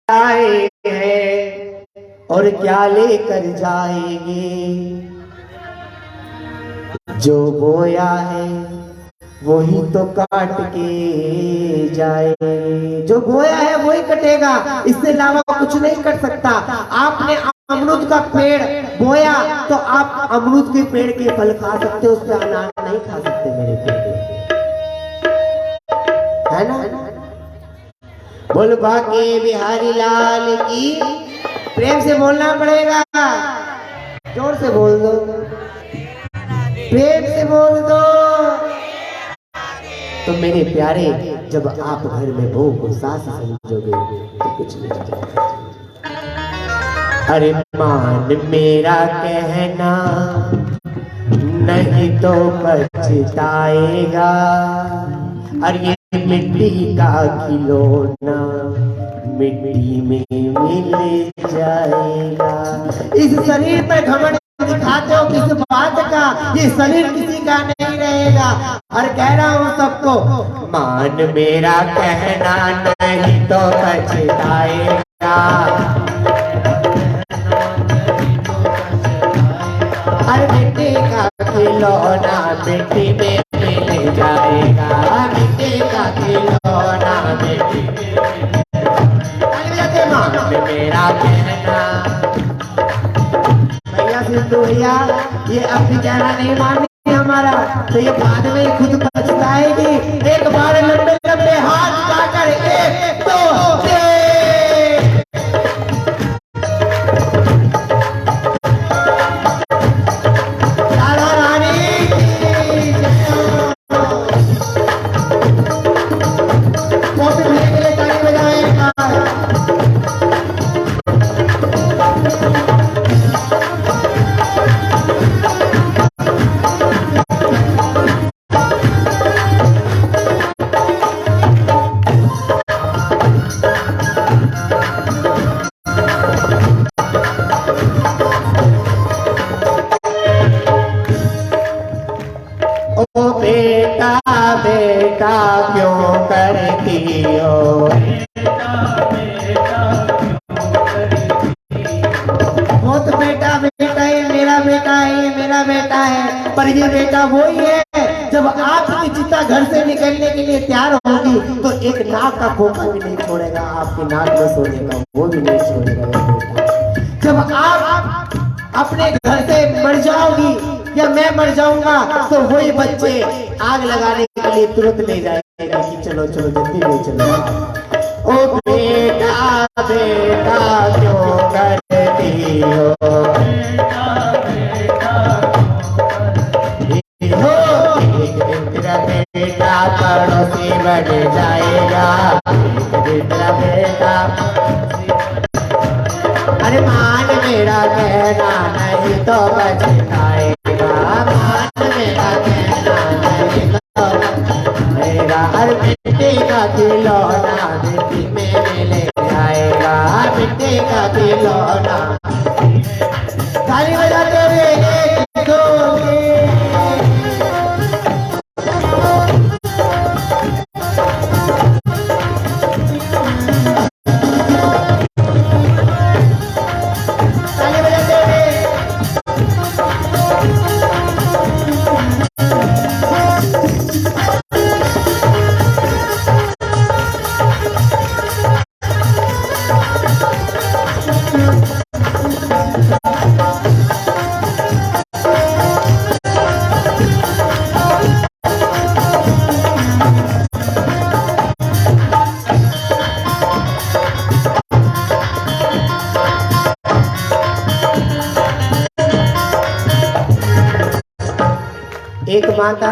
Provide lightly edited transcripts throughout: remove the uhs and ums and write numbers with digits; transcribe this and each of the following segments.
आए हैं और क्या लेकर जाएंगे। जो बोया है वही तो काट के जाएंगे। जो बोया है वही कटेगा, इससे अलावा कुछ नहीं कर सकता। आपने अमरूद का पेड़ बोया तो आप अमरूद के पेड़ के फल खा सकते हो, उससे अनार नहीं खा सकते मेरे पेड़, है ना। बोल बाके बिहारी लाल की। प्रेम से बोलना पड़ेगा, जोर से बोल दो, प्रेम से बोल दो। तो मेरे प्यारे, जब आप घर में बहू को सास समझोगे तो कुछ नहीं जाएगा। अरे मान मेरा कहना नहीं तो पछताएगा। अरे मिट्टी का खिलौना मिट्टी में मिल जाएगा। इस शरीर पर घमंड दिखाते हो किस बात का, ये शरीर किसी का नहीं रहेगा। और कह रहा हूँ सबको, मान मेरा कहना नहीं तो पछताएगा। अरे मिट्टी का खिलौना मिट्टी में मिल जाएगा। मिट्टी का खिलौना मिट्टी में मान मेरा कहना। भैया सिद्धू भैया, ये अपनी कहना नहीं मानेंगे हमारा तो ये बाद में खुद पछताएगी। एक बार लंबे लंबे हाथ उठाकर एक दो राधा रानी के लिए ताली बजाएगा। बेटा क्यों करती हो, वो तो बेटा बेटा है, मेरा बेटा है, ये मेरा बेटा है। पर ये बेटा वही है जब आपकी चिता घर से निकलने के लिए तैयार होगी तो एक नाक का खोखा भी नहीं छोड़ेगा, आपकी नाक में सोने का वो भी नहीं छोड़ेगा बेटा। जब आप अपने घर से मर जाओगी या मैं मर जाऊंगा तो वही बच्चे आग लगाने के लिए तुरंत ले जाएगा कि चलो चलो जल्दी ले चलो। ओ बेटा बेटा क्यों करती हो, तेरा बेटा पड़ोसी बन जाएगा। तेरा बेटा, अरे मान मेरा कहना नहीं तो पछताएगा। मान मेरा कहना नहीं तो पछताएगा। हर मिट्टी का खिलौना मिट्टी में मिल जाएगा। मिट्टी का खिलौना। ताली बजाते हुए एक दो एक माता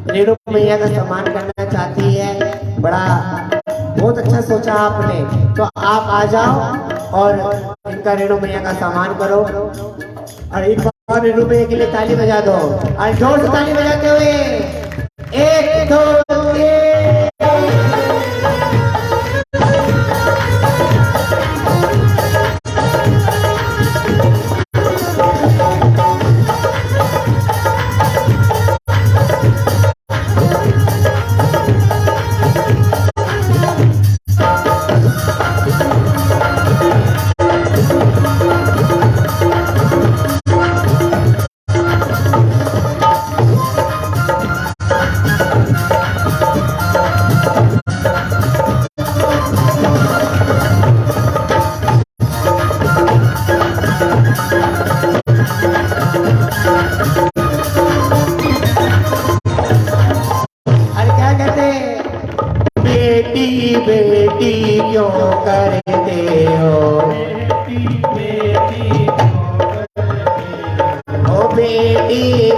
रेणु मैया का सम्मान करना चाहती है। बड़ा बहुत अच्छा सोचा आपने, तो आप आ जाओ और इनका रेणु मैया का सम्मान करो। और एक बार रेणु मैया के लिए ताली बजा दो, और जोर से ताली बजाते हुए एक दो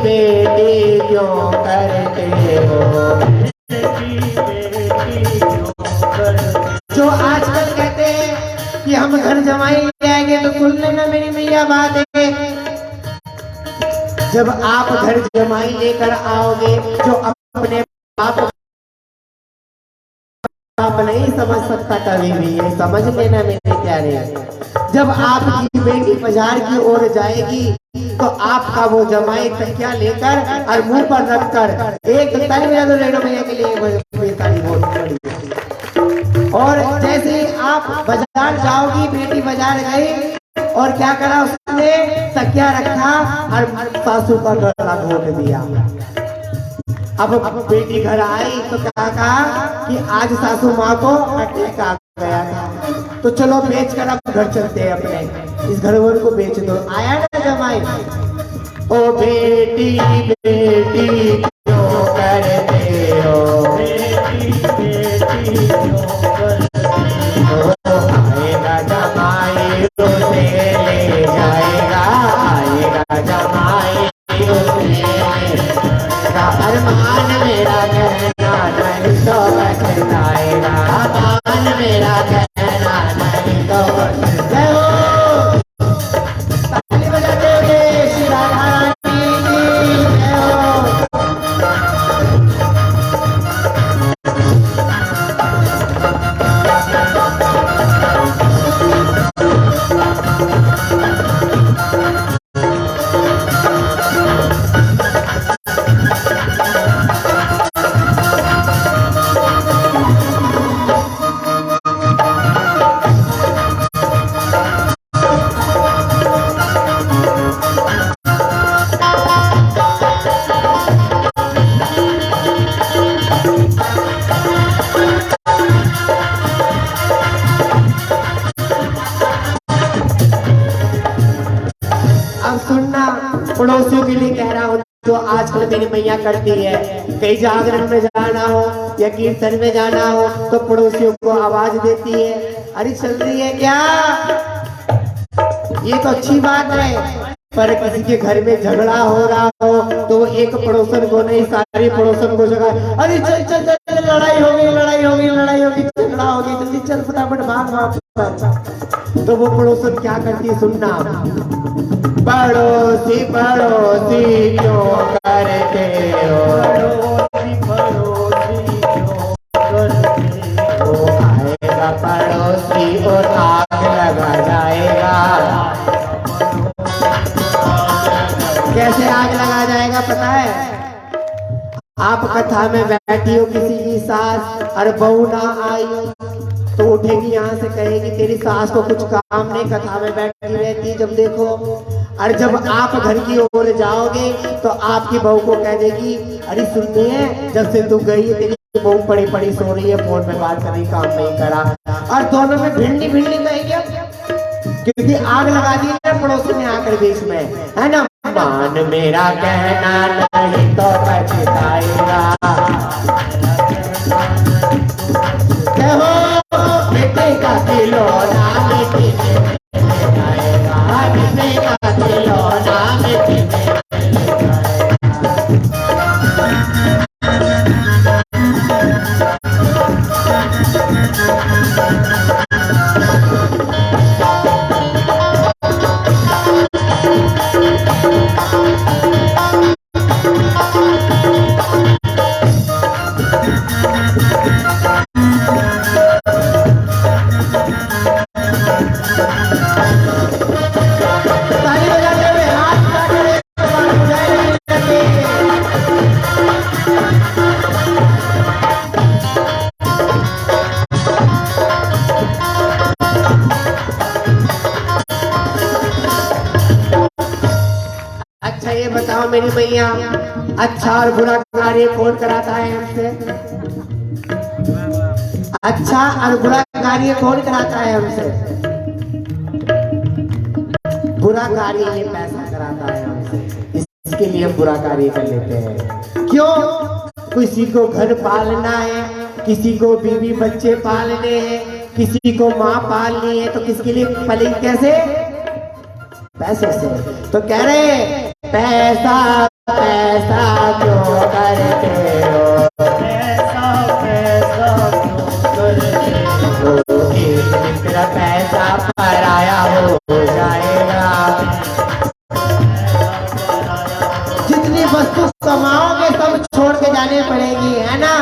बेटी क्यों करते हो, जो आजकल कहते हैं कि हम घर जमाई ले आएंगे, तो सुन लेना मेरी मैया बात है, जब आप घर जमाई लेकर आओगे, जो अपने बाप आप नहीं समझ सकता कभी भी, ये समझ लेना मेरे प्यारे। जब आपकी बेटी बाजार की ओर जाएगी, तो आपका वो जमाई तकिया लेकर और मुंह पर रखकर एक ताली बजा दो रेणु भैया के लिए, ताली बहुत बड़ी। और जैसे ही आप बाजार जाओगी, बेटी बाजार गई और क्या करा उसने, तकिया रखा और सासू का गला घोट दिया। अब बेटी घर आई तो क्या कहा कि आज सासू माँ को अटैक आ गया था, तो चलो बेच कर अब घर चलते हैं, अपने इस घर वर को बेच दो। आया ना जमाई, ओ बेटी बेटी क्यों करते हो, बेटी बेटी क्यों करते हो, आएगा जमाई उसे ले जाएगा, आएगा जमाई उसे ले जाएगा, अरमान मेरा कहना नहीं तो बचताएगा, अरमान मेरा कहना नहीं तो बचताएगा। ताली बजाते हुए श्री राधा रानी की जय हो। पड़ोसियों के लिए कह रहा हूँ, जो आजकल मेरी मैया करती है, कहीं जागरण में जाना हो या कीर्तन में जाना हो, तो पड़ोसियों को आवाज देती है, अरे चल रही है क्या। ये तो अच्छी बात है, पर किसी के घर में झगड़ा हो रहा हो तो एक पड़ोसन को नहीं, सारी पड़ोसन को जगा, अरे चल चल चल, लड़ाई हो गई, लड़ाई हो गई, लड़ाई हो गई, झगड़ा हो गई, जल्दी चल फटाफट भाग भाग। तो वो पड़ोसन क्या करती है, सुनना, पड़ोसी पड़ोसी क्यों करते हो, पड़ोसी पड़ोसी क्यों करते हो, आएगा पड़ोसी और आग लगा जाएगा। कैसे आग लगा जाएगा पता है, आप कथा में बैठी हो, किसी की सास और बहू ना आई तो उठेगी यहाँ से कहेगी तेरी सास को कुछ काम नहीं, कथा में बैठी रहती, जब देखो। और जब आप घर की ओर जाओगे तो आपकी बहू को कह देगी, अरे सुनिए जब से तू गई तेरी बहू पड़ी पड़ी सो रही है, फोन में बात करने काम नहीं करा, और दोनों में भिंडी भिंडी कहेंगे, क्योंकि आग लगा दी है पड़ोसी ने आकर बीच में, है ना। मान मेरा कहना नहीं तो पछताएगा, बेटे का खिलौना बेटे ले जाएगा, बेटे का खिलौना बेटे ले बताओ मेरी मैया, अच्छा और बुरा कार्य कौन कराता है हमसे, अच्छा और बुरा कार्य कौन कराता है हमसे, बुरा कार्य ये पैसा कराता है हमसे, इसके लिए बुरा कार्य कर लेते हैं। क्यों, किसी को घर पालना है, किसी को बीवी बच्चे पालने हैं, किसी को माँ पालनी है, तो किसके लिए पली, कैसे, पैसे से। तो कह रहे पैसा पैसा क्यों करते हो, ऐसा कैसा क्यों करते हो, एक दिन तेरा पैसा पराया हो जाएगा। जितनी वस्तु कमाओगे सब छोड़ के जानी पड़ेगी, है ना।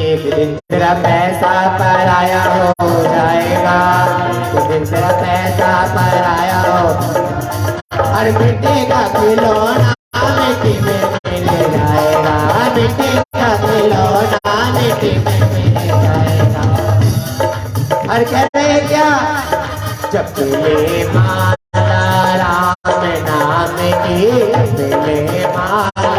एक दिन तेरा पैसा पराया हो जाएगा, एक दिन तेरा पैसा पराया हो, और मिट्टी का खिलौना मिट्टी में मिल जाएगा, मिट्टी का खिलौना मिट्टी में मिल जाएगा। और कह रहे हैं क्या, जब ले माला राम नाम की, ले माला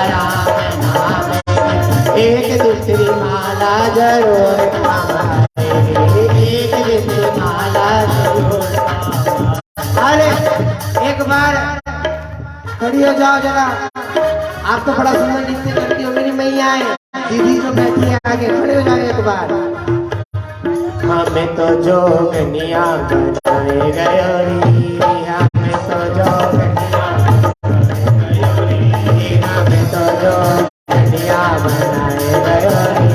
राम नाम की, एक दूसरी माला जरूर कमाएगी, एक दूसरी माला जरूर। अरे एक बार खड़ी हो जाओ जरा, आप तो बड़ा सुंदर नृत्य करती हो मेरी मैया है, दीदी जो बैठी है आगे, खड़े हो जाओ एक बार। हमें तो जोगनिया बनाए गयोरी, हमें तो जोगनिया बनाए गयोरी, हमें तो जोगनिया बनाए गयोरी,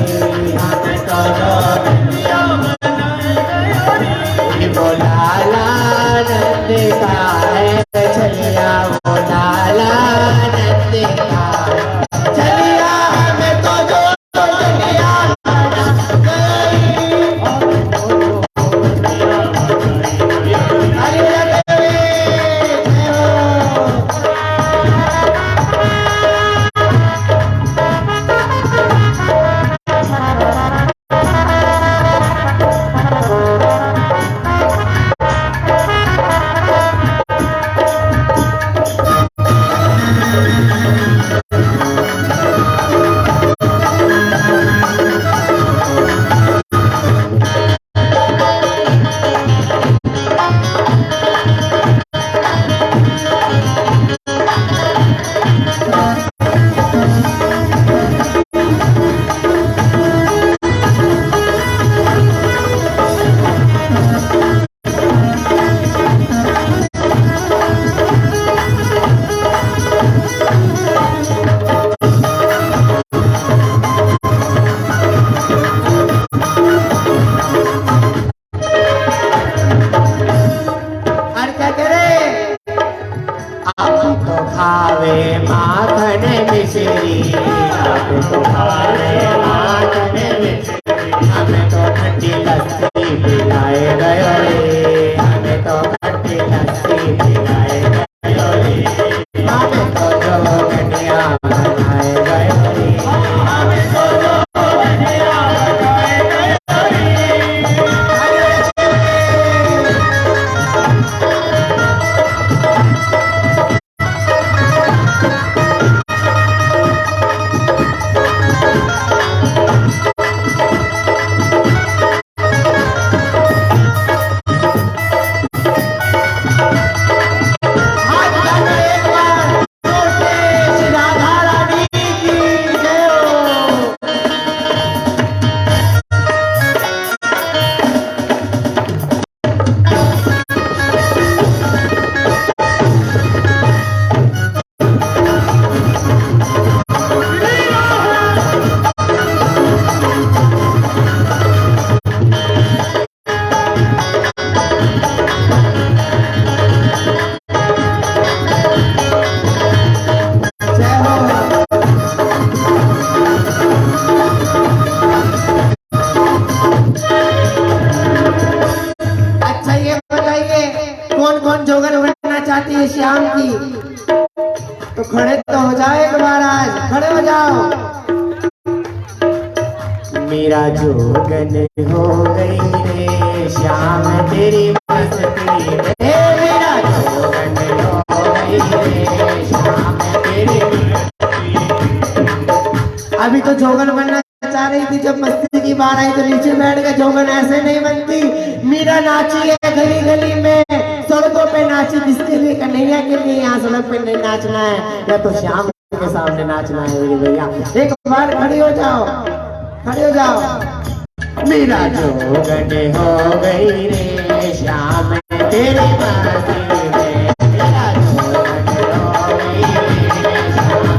हमें तो जोगनिया बनाए गयोरी। बोला नंद का है चलिया, बोला नंद का चलिया, हमें तो जोगनिया खावे माखन मिश्री, अब तो खावे माखन मिश्री, हमें तो खट्टी लस्सी पिलाए गयो रे, हमें तो खट्टी लस्सी पिलाए गयो रे, हमें तो जोगनिया बनाए गयो रे, हमें तो जोगनिया बनाए गयो रे। चाहती है श्याम की, तो खड़े तो हो जाओ एक बार, आज खड़े हो जाओ। मेरा जोगन हो गई रे श्याम तेरी मस्ती में, मेरा जोगन हो गई रे श्याम तेरी मस्ती में। अभी तो जोगन बनना चाह रही थी, जब मस्ती की बात आई तो नीचे बैठ के जोगन ऐसे नहीं बनती। मीरा नाची है गली गली में, सड़कों पे नाची, जिसके लिए कन्हैया के लिए यहाँ सड़क पे नहीं नाचना है, या तो श्याम के सामने नाचना है मेरे भैया। एक बार खड़ी हो जाओ, खड़े हो जाओ। मेरा जोगन हो गई रे श्याम तेरी मस्ती में, मेरा जोगन हो गई रे श्याम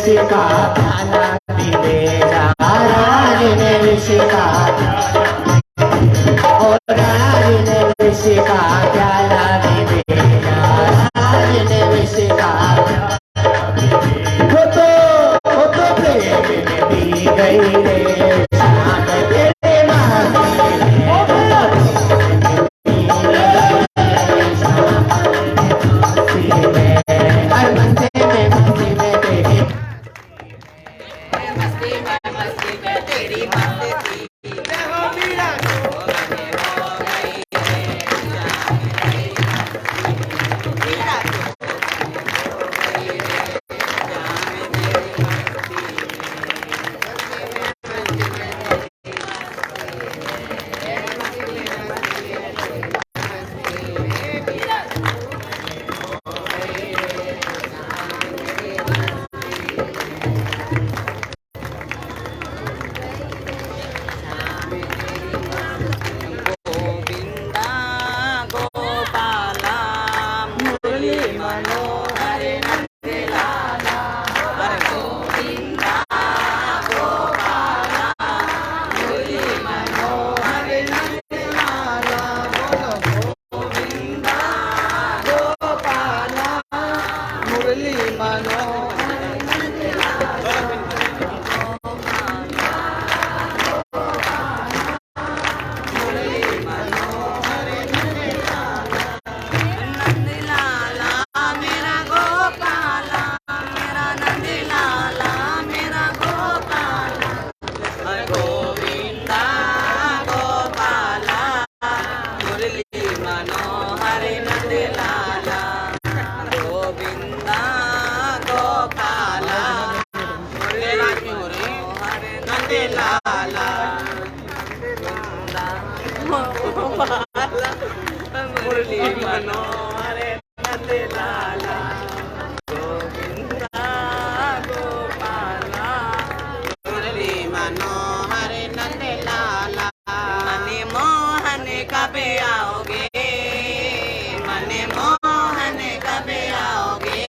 विष का प्याला पी मेरा, रानी ने विष का, और रानी ने विष का प्याला पी मेरा, रानी ने विष का, वो तो प्रेम में पी गई रे शाम तेरे मुरली मनोहर नंद लाला गोविंदा गोपाला मुरली मनोहर नंद लाला मने मोहन कब आओगे मने मोहन कब आओगे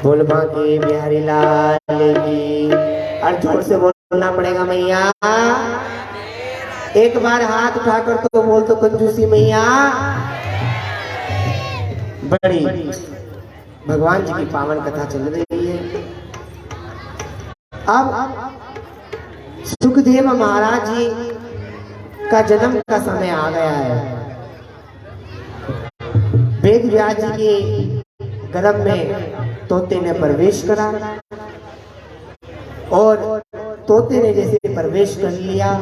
बोल बांके बिहारी लाल की। और जोर से बोलना पड़ेगा मैया। एक बार हाथ उठाकर तो बोल तो कंजूसी मैया। बड़ी भगवान जी की पावन कथा चल रही है। अब सुखदेव महाराज जी का जन्म का समय आ गया है। वेद व्यास जी के गर्भ में तोते ने प्रवेश करा और तोते ने जैसे प्रवेश कर लिया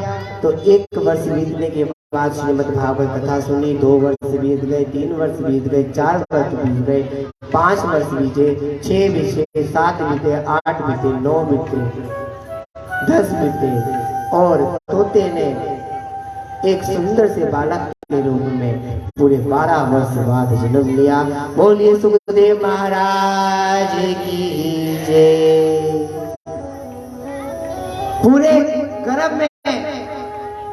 तो 1 वर्ष बीतने के बाद श्रीमद् भागवत कथा सुनी। 2 वर्ष बीत गए, 3 वर्ष बीत गए, 4 वर्ष बीत गए, 5 वर्ष बीते, 6 बीते, 7 बीते, 8 बीते, 9 बीते, 10 बीते और तोते ने एक सुंदर से बालक के रूप में पूरे 12 वर्ष बाद जन्म लिया। बोलिए सुखदेव महाराज की जय। पूरे गर्भ में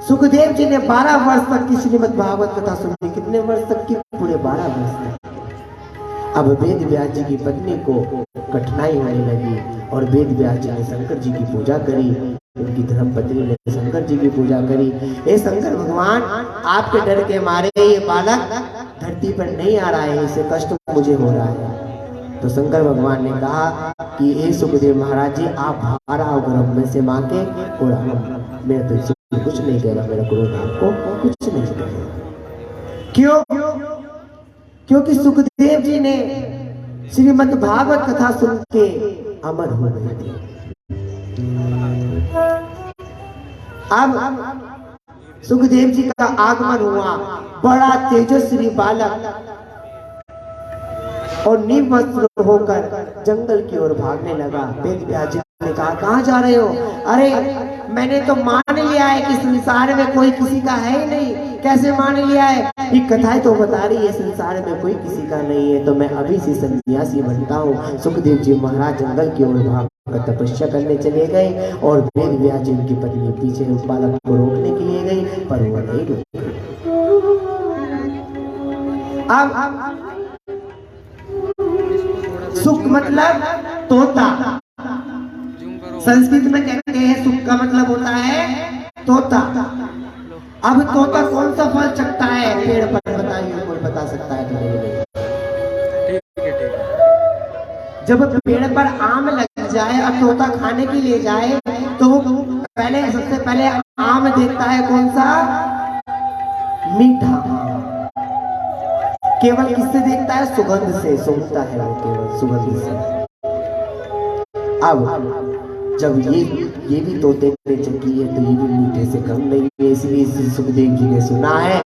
सुखदेव जी ने 12 वर्ष तक की श्रीमद् भागवत कथा सुनी। कितने वर्ष तक की? पूरे 12 वर्ष तक। अब वेद व्यास जी की पत्नी को कठिनाई होने लगी और वेद व्यास जी ने शंकर जी की पूजा करी। उनकी धर्मपत्नी ने शंकर जी की पूजा करी। हे शंकर भगवान, आपके डर के मारे ये बालक धरती पर नहीं आ रहा है, इसे कष्ट मुझे हो रहा है। तो शंकर भगवान ने कहा कि हे सुखदेव महाराज जी, आप बाहर आओ गर्भ में से मां के और हम मैं तो इससे कुछ नहीं कह रहा, मेरा क्रोध आपको कुछ नहीं कह रहा। क्यों? क्योंकि सुखदेव जी ने श्रीमद् भागवत कथा सुन के अमर हो गए थे। अब सुखदेव जी का आगमन हुआ, बड़ा तेजस्वी बालक और निर्वस्त्र होकर जंगल की ओर भागने लगा। वेद व्यास जी ने कहा, कहाँ जा रहे हो? अरे मैंने तो मान लिया है कि संसार में कोई किसी का है ही नहीं। कैसे मान लिया है? ये कथाएं तो बता रही है संसार में कोई किसी का नहीं है, तो मैं अभी से सन्यासी बनता हूँ। सुखदेव जी महाराज जंगल की ओर भाग तपस्या करने चले गए और वेद व्यास जी की पत्नी पीछे उस बालक को रोकने के लिए गई, पर वह नहीं रुकी। अब सुख मतलब तोता, संस्कृत में कहते हैं सुख का मतलब होता है तोता। अब तोता कौन सा फल चखता है पेड़ पर? बताइए, कोई बता सकता है? जब पेड़ पर आम लग जाए और तोता खाने के लिए जाए तो वो पहले सबसे पहले आम देखता है कौन सा? मीठा। केवल किससे देखता है? सुगंध से सूंघता है वो, केवल सुगंध से। अब जब ये भी तोते ने चखी है तो ये भी मीठे से कम नहीं है, इसलिए सुखदेव जी ने सुना है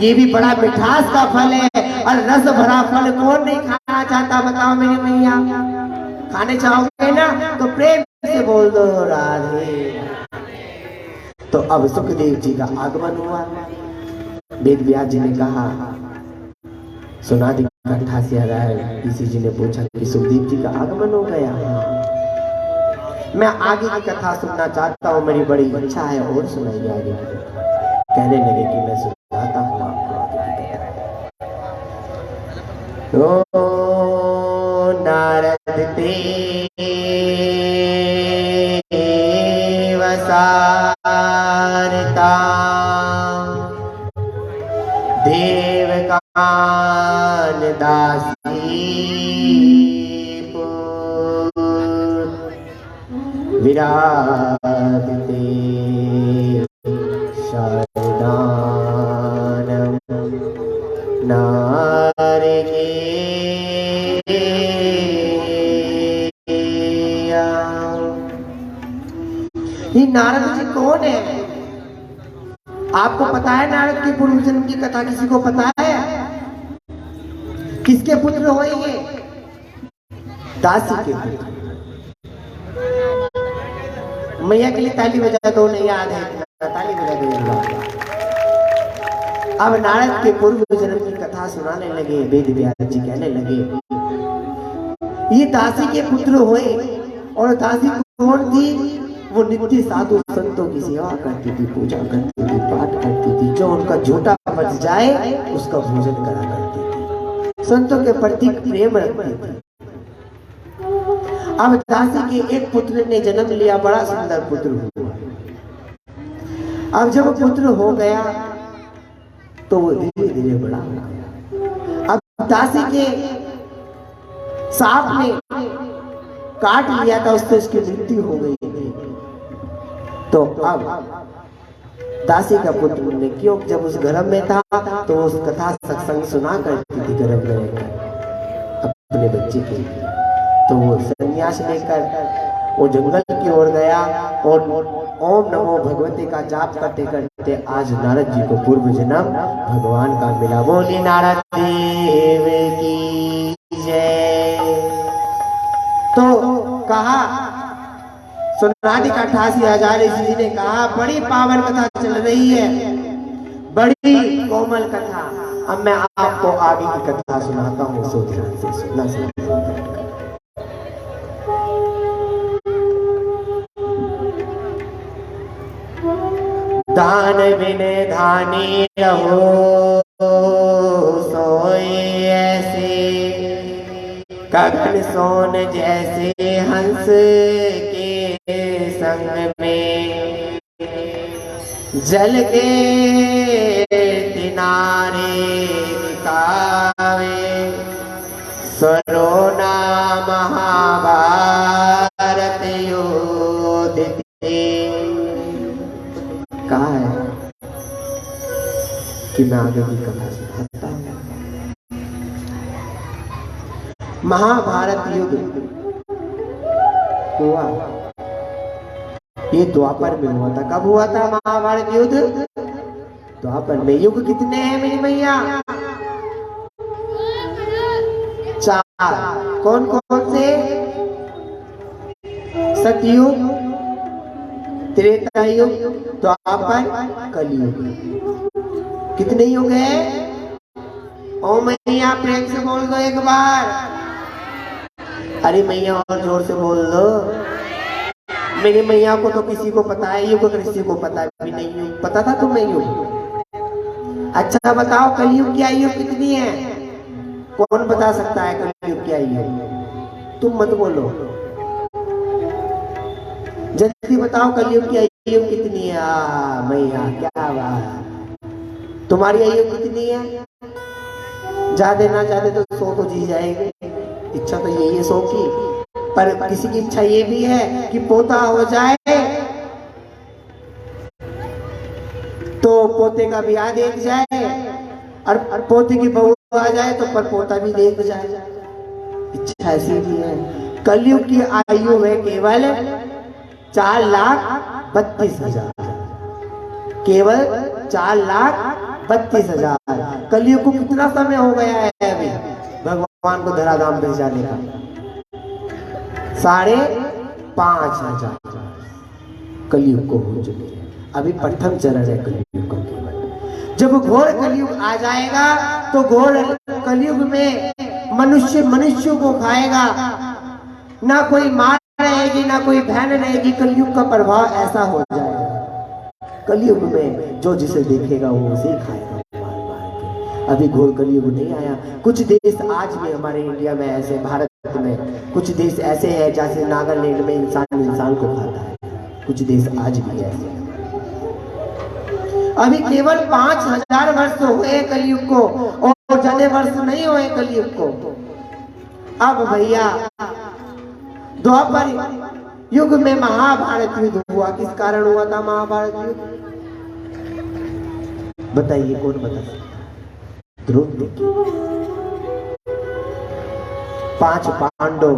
ये भी बड़ा मिठास का फल है और रस भरा फल कौन नहीं खाना चाहता? बताओ मेरी मैया, खाने चाहोगे ना तो प्रेम से बोल दो राधे। तो अब सुखदेव जी का आगमन हुआ। वेद व्यास जी ने कहा, सुना दी कथा से आ रहा है। किसी जी ने पूछा कि सुखदेव जी का आगमन हो गया। मैं आगे की कथा सुनना चाहता हूँ, मेरी बड़ी इच्छा है और सुनाइए आगे। कहने लगे कि मैं सुनाता हूँ आपको आगे की कथा। ओ नारद वसारता देवकान दासी विराजते शरदानम नारगे। ये नारद जी कौन है? आपको पता है नारद के पूर्व जन्म की कथा? किसी को पता है? किसके पुत्र हुए ये? दासी के पुत्र। मैया के लिए ताली बजा दो, नहीं याद है? ताली बजा दो। अब नारद के पूर्व जन्म की कथा सुनाने लगे। वेद व्यास जी कहने लगे ये दासी के पुत्र हुए। और दासी कौन थी? वो नित्य साधु संतों की सेवा करती थी, पूजा करती थी, पाठ करती थी। जो उनका झूठा बच जाए उसका भोजन करा करती थी, संतों के प्रति प्रेम रखती थी। अब दासी के एक पुत्र ने जन्म लिया, बड़ा सुंदर पुत्र हुआ। अब जब पुत्र हो गया तो वो धीरे धीरे बड़ा हो गया। अब दासी के सांप ने काट लिया था, उससे उसकी मृत्यु हो गई। तो अब दासी का पुत्र ने, क्यों जब उस गर्भ में था तो उस कथा सत्संग सुना करती थी गर्भ में रहकर अपने बच्चे के लिए। तो वो संन्यास लेकर वो जंगल की ओर गया और ओम नमो भगवते का जाप करते करते आज नारद जी को पूर्व जन्म भगवान का मिला। बोली नारद देव की जय। तो कहा सुनादी का 88,000 जी ने कहा बड़ी पावन कथा चल रही है, बड़ी कोमल कथा। अब मैं आपको आगे की कथा सुनाता हूँ, सो ध्यान से सुनना। दान बिन धानी रहो सोए ऐसे, गगन सोन जैसे हंस के संग में, जल के किनारे निकावे सरोना महाभारत योद्ध। कहा है कि मैं आगे की कथा सुनाता हूं। महाभारत युद्ध हुआ, ये द्वापर में हुआ था। कब हुआ था महाभारत युद्ध? द्वापर में। युग कितने हैं मेरी मैया? 4। कौन कौन से? सतयुग, त्रेता युग, द्वापर, कलयुग। कितने युग है? ओ मैया प्रेम से बोल दो एक बार। अरे मैया और जोर से बोल दो। मेरी मैया को तो किसी को पता है युग, किसी को पता भी नहीं युग। पता था तुम्हें युग? अच्छा बताओ कलयुग की आयु कितनी है? कौन बता सकता है कलयुग की आयु? तुम मत बोलो, जल्दी बताओ कलयुग की आयु कितनी है? मैया क्या बात, तुम्हारी आयु कितनी है? ज्यादा ना ज्यादा तो 100 तो जी जाएगी। इच्छा तो यही है 100 की, पर किसी की इच्छा ये भी है कि पोता हो जाए तो पोते का ब्याह देख जाए, और पोते की बहू आ जाए तो पर पोता भी देख जाए। इच्छा ऐसी भी है। कलयुग की आयु है केवल 4,32,000, केवल 4,32,000। कलयुग को कितना समय हो गया है अभी भगवान को धराधाम भेजाने का? 5,500 कलयुग को हो चुके हैं। अभी प्रथम चरण है कलयुग का केवल। जब घोर कलयुग आ जाएगा तो घोर कलयुग में मनुष्य को खाएगा, ना कोई माँ रहेगी ना कोई बहन रहेगी। कलयुग का प्रभाव ऐसा हो जाएगा। कलयुग में जो जिसे देखेगा वो उसे खाएगा मार मार के। अभी घोर कलयुग नहीं आया। कुछ देश आज भी हमारे इंडिया में ऐसे, भारत में कुछ देश ऐसे हैं जैसे नागालैंड में इंसान को खाता है। कुछ देश आज भी ऐसे हैं। अभी केवल 5,000 वर्ष हुए कलयुग को, और ज्यादा वर्ष नहीं हुए कलयुग को। अब भैया द्वापर युग में महाभारत युद्ध हुआ। किस कारण हुआ था महाभारत युद्ध? बताइए, कौन बता सकता? द्रौपदी। 5 पांडव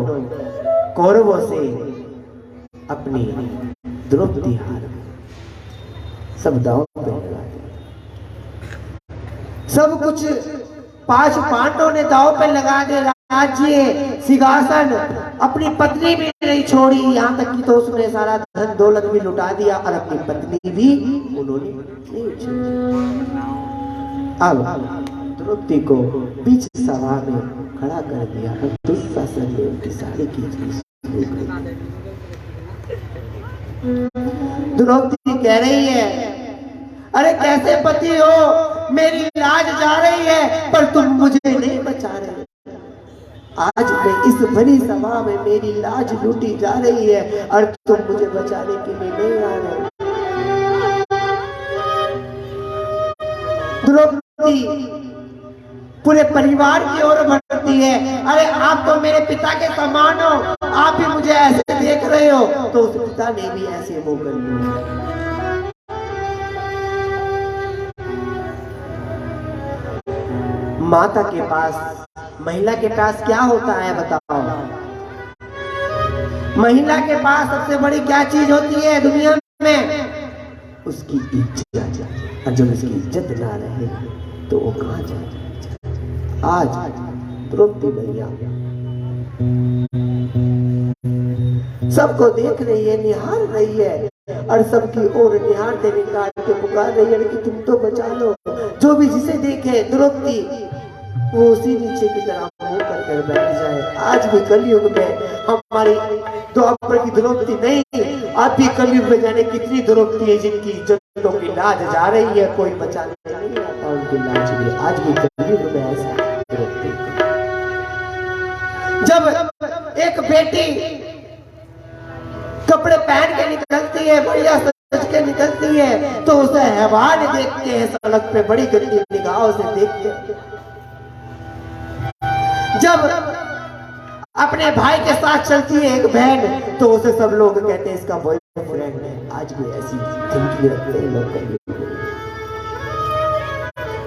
कौरवों से अपनी द्रौपदी हार गई। सब दांव पे लगा दिया। सब कुछ 5 पांडवों ने दांव पे लगा दिया। राज्य, सिंहासन, अपनी पत्नी भी नहीं छोड़ी। यहाँ तक कि तो उसने सारा धन दौलत भी लुटा दिया, और अपनी पत्नी भी उन्होंने नहीं छोड़ी। अब द्रौपदी को बीच सभा में खड़ा कर दिया और दुशासन ने उनकी सारी खींच शुरू कर दी। द्रौपदी कह रही है, अरे कैसे पति हो, मेरी लाज जा रही है पर तुम मुझे नहीं बचा रहे। आज मैं इस बड़ी सभा में मेरी लाज लूटी जा रही है और तुम मुझे बचाने के लिए नहीं आ रहे। द्रौपदी पूरे परिवार की ओर बढ़ती है, अरे आप तो मेरे पिता के समान हो, आप भी मुझे ऐसे देख रहे हो। तो उस पिता ने भी ऐसे वो कर लिया। माता के पास, महिला के पास क्या होता है बताओ? महिला के पास सबसे बड़ी क्या चीज होती है दुनिया में? उसकी इज्जत। और जब उसकी इज्जत ना रहे तो वो कहां जाए? आज द्रौपदी भैया सबको देख रही है, निहार रही है, और सबकी ओर निहारते निकाल के पुकार रही है कि तुम तो बचा लो। जो भी जिसे देखे द्रौपदी वो उसी नीचे की तरह मुंह कर बैठ जाए। आज भी कलयुग में हमारी द्वापर की द्रौपदी नहीं, आप भी कलयुग में जाने कितनी द्रौपदी है जिनकी इज्जतों की लाज जा रही है, कोई बचाने नहीं आता उनकी लाज भी। आज भी कलयुग में ऐसा द्रौपदी। जब एक बेटी कपड़े पहन के निकलती है, बढ़िया सज के निकलती है, तो उसे हैवान देखते हैं, सड़क पे बड़ी गंदी निगाहों से देखते हैं। जब अपने भाई के साथ चलती है एक बहन, तो उसे सब लोग कहते हैं इसका बॉयफ्रेंड है। आज भी ऐसी थिंकिंग रखते हैं लोग कलयुग में।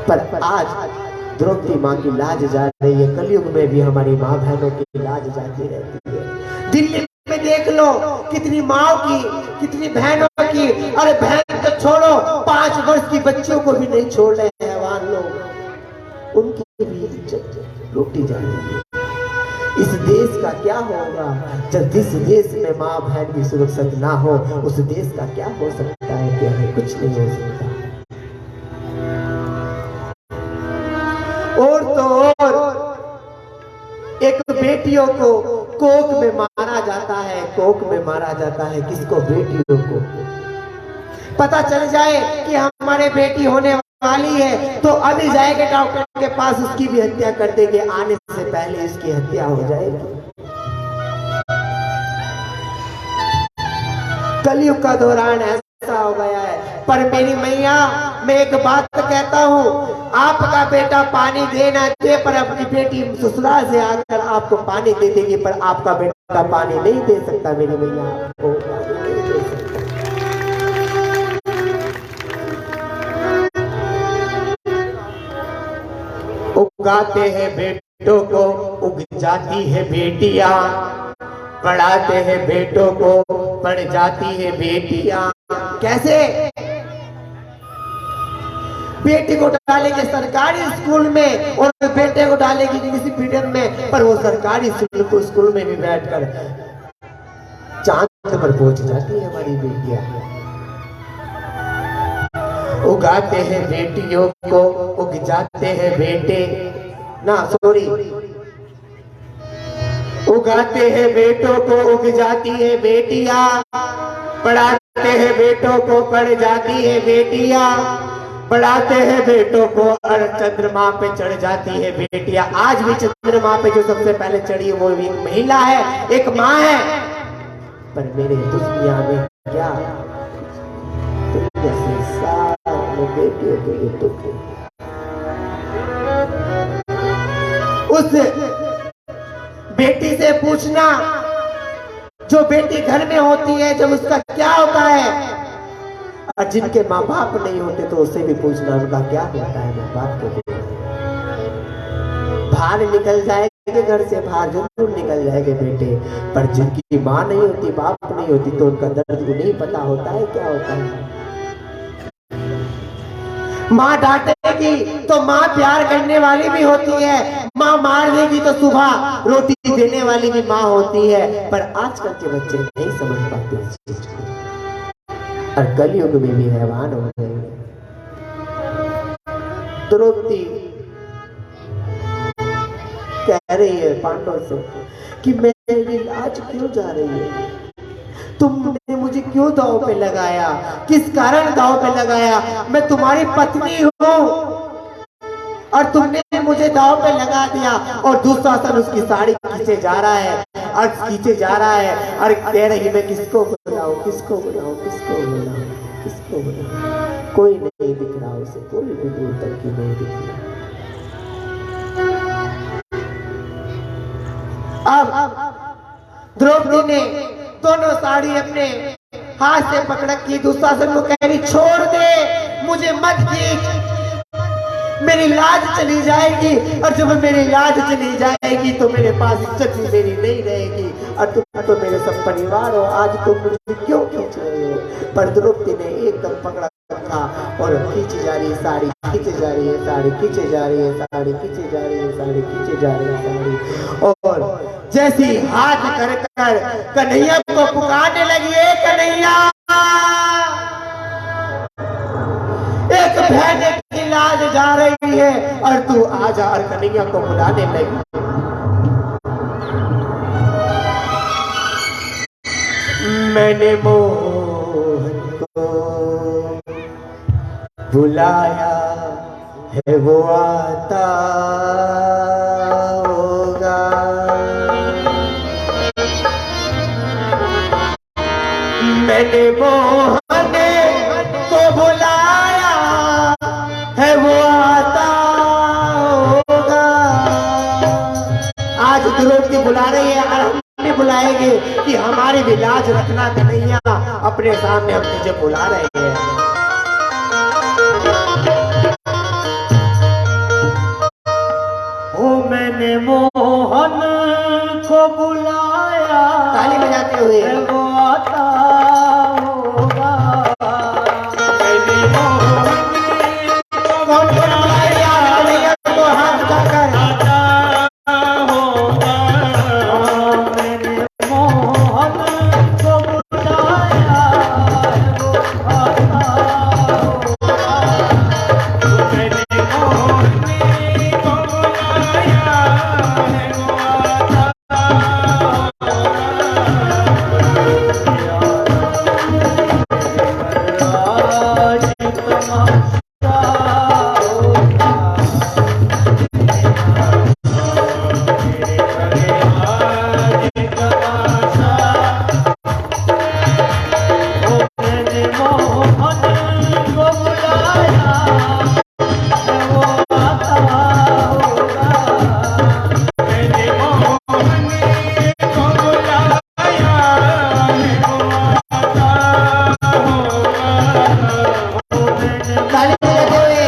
पर आज द्रौपदी माँ की लाज जा रही है, कलयुग में भी हमारी माँ बहनों की लाज जाती रहती है। दिल्ली में देख लो कितनी माँ की, कितनी बहनों की, अरे बहन तो छोड़ो 5 वर्ष की बच्चियों को भी नहीं छोड़ रहे हैवान लोग, उनकी भी इज्जत लूटी जा रही है। इस देश का क्या होगा जब जिस देश में माँ बहन भी सुरक्षित ना हो, उस देश का क्या हो सकता है? क्या है? कुछ नहीं हो सकता। और तो और एक बेटियों को कोक में मारा जाता है, कोक में मारा जाता है। किसको? बेटियों को। पता चल जाए कि हमारे बेटी होने वाली है तो अभी जाएंगे डॉक्टर के पास, उसकी भी हत्या कर देंगे, आने से पहले इसकी हत्या हो जाएगी। कलयुग का दौरान ऐसा हो गया है। पर मेरी मैया, मैं एक बात कहता हूँ, आपका बेटा पानी देना दे, पर अपनी बेटी ससुराल से आकर आपको पानी दे देगी, पर आपका बेटा पानी नहीं दे सकता। मेरी मैया आपको पानी नहीं दे सकता। उगाते हैं बेटों को, उग जाती है बेटियां, पढ़ाते हैं बेटों को, पढ़ जाती है बेटियां। कैसे? बेटी को डालेंगे सरकारी स्कूल में और बेटे को डालेगी इंग्लिश मीडियम में, पर वो सरकारी स्कूल में भी बैठकर चांद पर पहुंच जाती है हमारी बेटियां। उगाते हैं बेटियों को, उग जाते हैं बेटे, ना सॉरी, उगाते हैं बेटों को, उग जाती है बेटियां, पढ़ाते हैं बेटों को, पढ़ जाती है बेटियां, पढ़ाते हैं बेटों को और चंद्रमा पे चढ़ जाती है बेटियां। आज भी चंद्रमा पे जो सबसे पहले चढ़ी है वो भी एक महिला है, एक माँ है। पर मेरे दुनिया में क्या बेटियों के लिए दुख है। उस बेटी से पूछना जो बेटी घर में होती है, जब उसका क्या होता है, और जिनके माँ बाप नहीं होते तो उससे भी पूछना उनका क्या होता है। माँ बाप के बाहर निकल जाएंगे, घर से बाहर जरूर निकल जाएंगे बेटे, पर जिनकी माँ नहीं होती, बाप नहीं होती, तो उनका दर्द को नहीं पता होता है क्या होता है। माँ डांटेगी तो माँ प्यार करने वाली भी होती है, माँ मार देगी तो सुबह रोटी देने वाली भी माँ होती है। पर आजकल के बच्चे नहीं समझ पाते इस चीज को, और कलयुग में भी हैवान हो गए। द्रौपदी कह रही है पांडव से कि मेरी लाज क्यों जा रही है, तुमने मुझे क्यों दांव पे लगाया, किस कारण दांव पे लगाया? मैं तुम्हारी पत्नी हूँ और तुमने मुझे दांव पे लगा दिया। और दुशासन उसकी साड़ी खींचे जा रहा है और खींचे जा रहा है और कह रही मैं किसको बुलाऊं, किसको बुलाऊं, किसको बुलाऊं, किसको बुलाऊं? कोई नहीं दिख रहा उसे, कोई भी दूर तक की नहीं दिख रहा। अब द्रौपदी ने दोनों साड़ी अपने हाथ से पकड़ रखी, दुशासन को कह रही छोड़ दे, मुझे मत खींच, मेरी लाज चली जाएगी, और जब मेरी लाज चली जाएगी तो मेरे पास इज्जत भी मेरी नहीं रहेगी, और तुम तो मेरे सब परिवार हो, आज तुम मुझे क्यों खींच रहे हो? पर द्रौपदी ने एकदम पकड़ा रखा और खींची जा रही है साड़ी, खींचे जा रही है साड़ी, खींचे जा रही है साड़ी, खींचे जा रही है साड़ी, खींचे जा रही है साड़ी, और जैसी हाथ कर कर कन्हैया को पुकारने लगी, कन्हैया, एक बहन की लाज जा रही है और तू आजा, और कन्हैया को बुलाने लगी। मैंने मोहन को बुलाया है, वो आता होगा। मैंने मोहन को बुलाया है, वो आता होगा। आज द्रौपदी बुला रही है और हम भी बुलाएंगे कि हमारी भी लाज रखना कन्हैया, अपने सामने हम तुझे बुला रहे हैं। ओ मैंने मोहन को बुलाया, ताली बजाते हुए वो आता होगा। मैंने मोहन कौन कौन बुलाया? भैया को हाथ उठाकर आता होगा। मैंने मोहन को बुलाया, वो आता होगा। मैंने मोहन को बुलाया, वो आता ताली बजाते हुए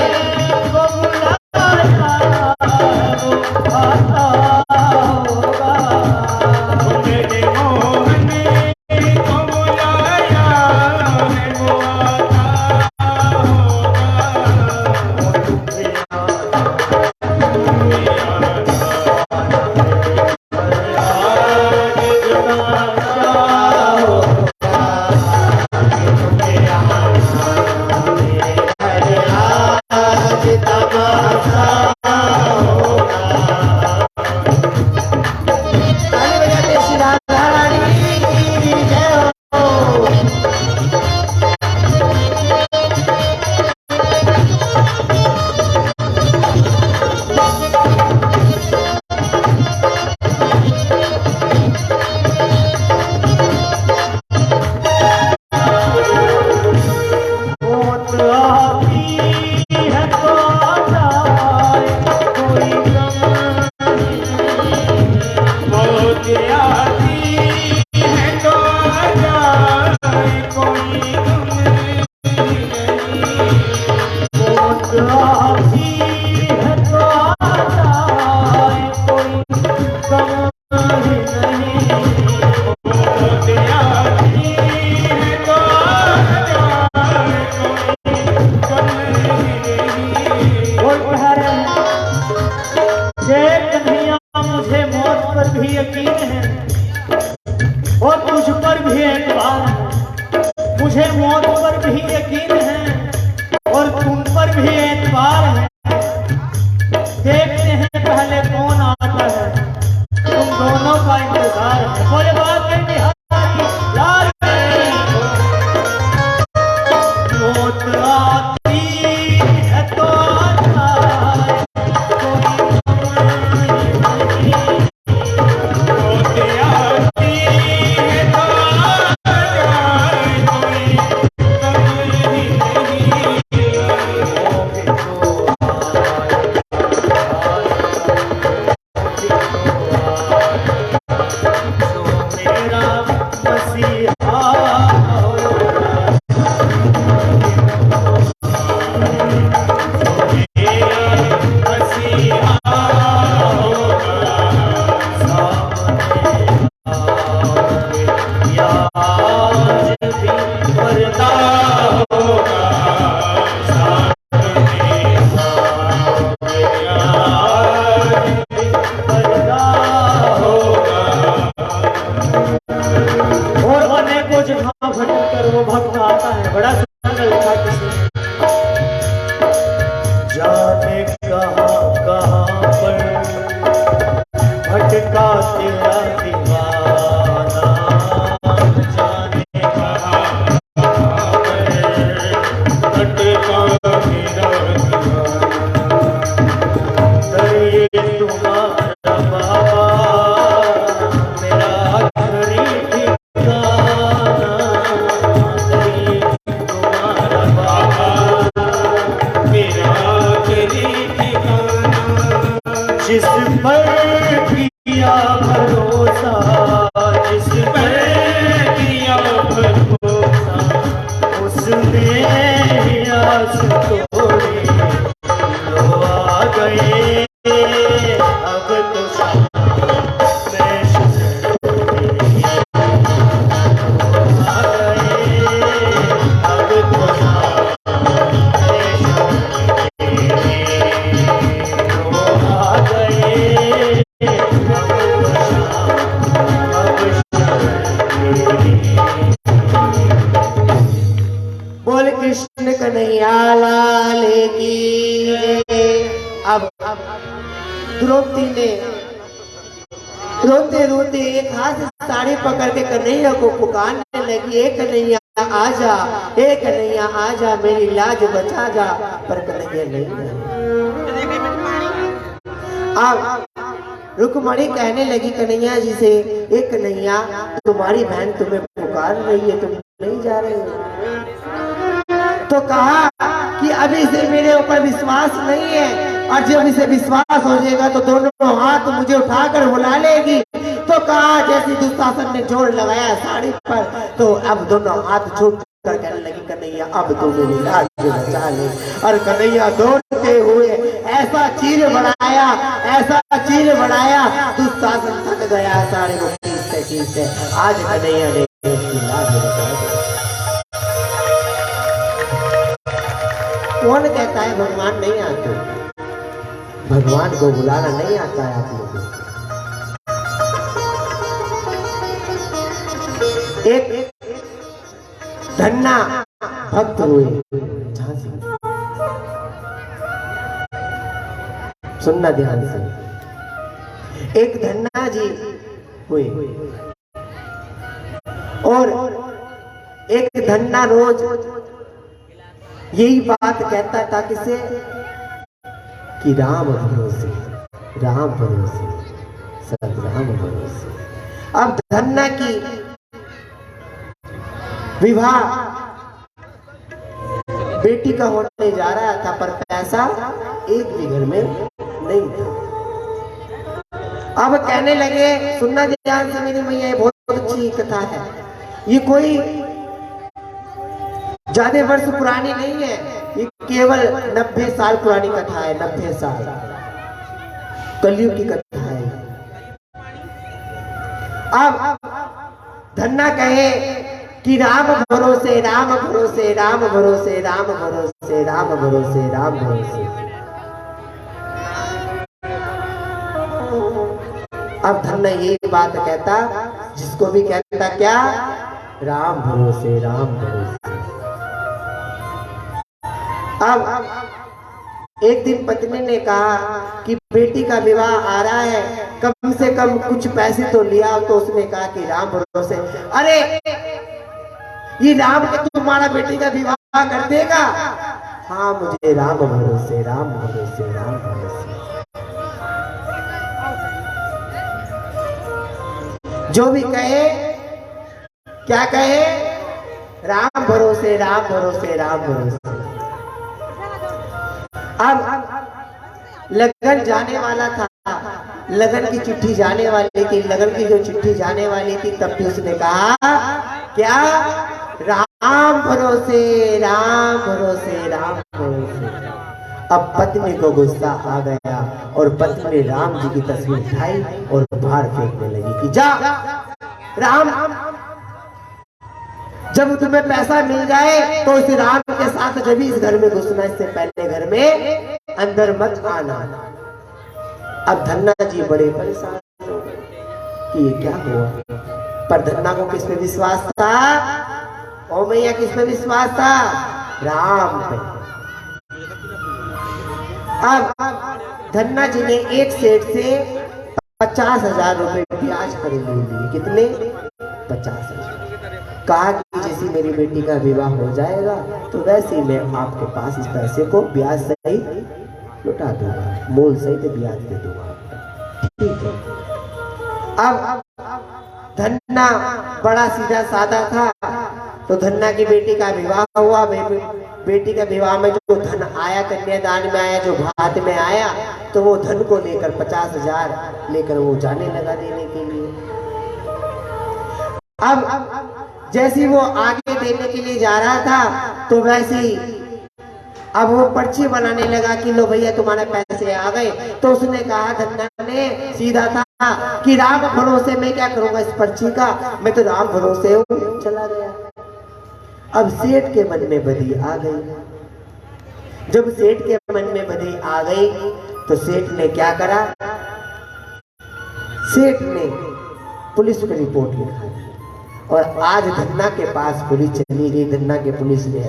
अब द्रौपदी ने रोते रोते एक हाथ से साड़ी पकड़ के कन्हैया को पुकारने लगी, एक कन्हैया आजा, एक कन्हैया आजा, मेरी लाज बचा जा। पर कन्हैया नहीं आया। अब रुक्मणी कहने लगी कन्हैया जी से, एक कन्हैया तुम्हारी बहन तुम्हें पुकार रही है, तुम नहीं जा रहे हो। तो कहा कि अभी से मेरे ऊपर विश्वास नहीं है, और जब इसे विश्वास हो जाएगा तो दोनों हाथ मुझे उठाकर बुला लेगी। तो कहा जैसे दुशासन ने जोर लगाया साड़ी पर, तो अब दोनों हाथ छूट कर कहने लगी कन्हैया अब तो मेरी लाज बचा ले। और कन्हैया दौड़ते हुए ऐसा चीर बढ़ाया, ऐसा चीर बढ़ाया, दुशासन थक गया साड़ी को खींचते खींचते। आज कन्हैया ने उसकी लाज बचा दी। कौन कहता है भगवान नहीं आते? भगवान को बुलाना नहीं आता है आप लोगों को। एक धन्ना भक्त हुए झांसी, सुनना ध्यान से। एक धन्ना जी हुए और एक धन्ना रोज यही बात कहता था किसे, कि राम भरोसे, राम भरोसे, सब राम भरोसे। अब धन्ना की विवाह बेटी का होने जा रहा था, पर पैसा एक भी घर में नहीं था। अब कहने लगे, सुनना ध्यान से मेरी मैया, ये बहुत अच्छी कथा है, ये कोई ज्यादा वर्ष पुरानी नहीं है, ये केवल 90 साल पुरानी कथा है। 90 साल कलयुग की कथा है। अब धन्ना कहे कि राम भरोसे, राम भरोसे, राम भरोसे, राम भरोसे, राम भरोसे, राम भरोसे। अब धन्ना ये बात कहता, जिसको भी कहता क्या, राम भरोसे, राम भरोसे। अब एक दिन पत्नी ने कहा कि बेटी का विवाह आ रहा है, कम से कम कुछ पैसे तो लिया। तो उसने कहा कि राम भरोसे, अरे ये राम के तुम्हारा बेटी का विवाह कर देगा? हाँ मुझे राम भरोसे, राम भरोसे, राम भरोसे। जो भी कहे, क्या कहे, राम भरोसे, राम भरोसे, राम भरोसे। अब लगन जाने वाला था, लगन की चिट्ठी जाने वाली थी, लगन की जो चिट्ठी जाने वाली थी, तब भी उसने कहा क्या, राम भरोसे, राम भरोसे, राम भरोसे। अब पत्नी को गुस्सा आ गया और पत्नी ने राम जी की तस्वीर उठाई और बाहर फेंकने लगी कि जा राम, जब तुम्हें पैसा मिल जाए तो इस राम के साथ जब इस घर में घुसना, इससे पहले घर में अंदर मत आना। अब धन्ना जी बड़े परेशान हो गए कि ये क्या हुआ, पर धन्ना को किस पे विश्वास था? ओ मैया, किस पे विश्वास था? राम पे। अब धन्ना जी ने एक सेठ से 50,000 रुपए ब्याज पर लिए। कितने? 50,000। कहा कि जैसे मेरी बेटी का विवाह हो जाएगा तो वैसे ही मैं आपके पास इस पैसे को ब्याज सहित लौटा दूंगा, मूल सहित ब्याज दे दूंगा। ठीक है। अब धन्ना बड़ा सीधा साधा था, तो धन्ना की बेटी का विवाह हुआ। बेटी के विवाह में जो धन आया, कन्यादान में आया, जो भात में आया, तो वो धन को लेकर 50,000 लेकर वो जाने लगा देने के लिए। अब जैसे वो आगे देने के लिए जा रहा था, तो वैसे ही अब वो पर्ची बनाने लगा कि लो भैया तुम्हारे पैसे आ गए। तो उसने कहा, धन्ना ने सीधा था कि राम भरोसे मैं क्या करूंगा इस पर्ची का, मैं तो राम भरोसे हूँ। चला गया। अब सेठ के मन में बदी आ गई। जब सेठ के मन में बदी आ गई तो सेठ ने क्या करा, सेठ ने पुलिस को रिपोर्ट लिखा और आज धन्ना के पास पुलिस चली गई। धन्ना के पुलिस ने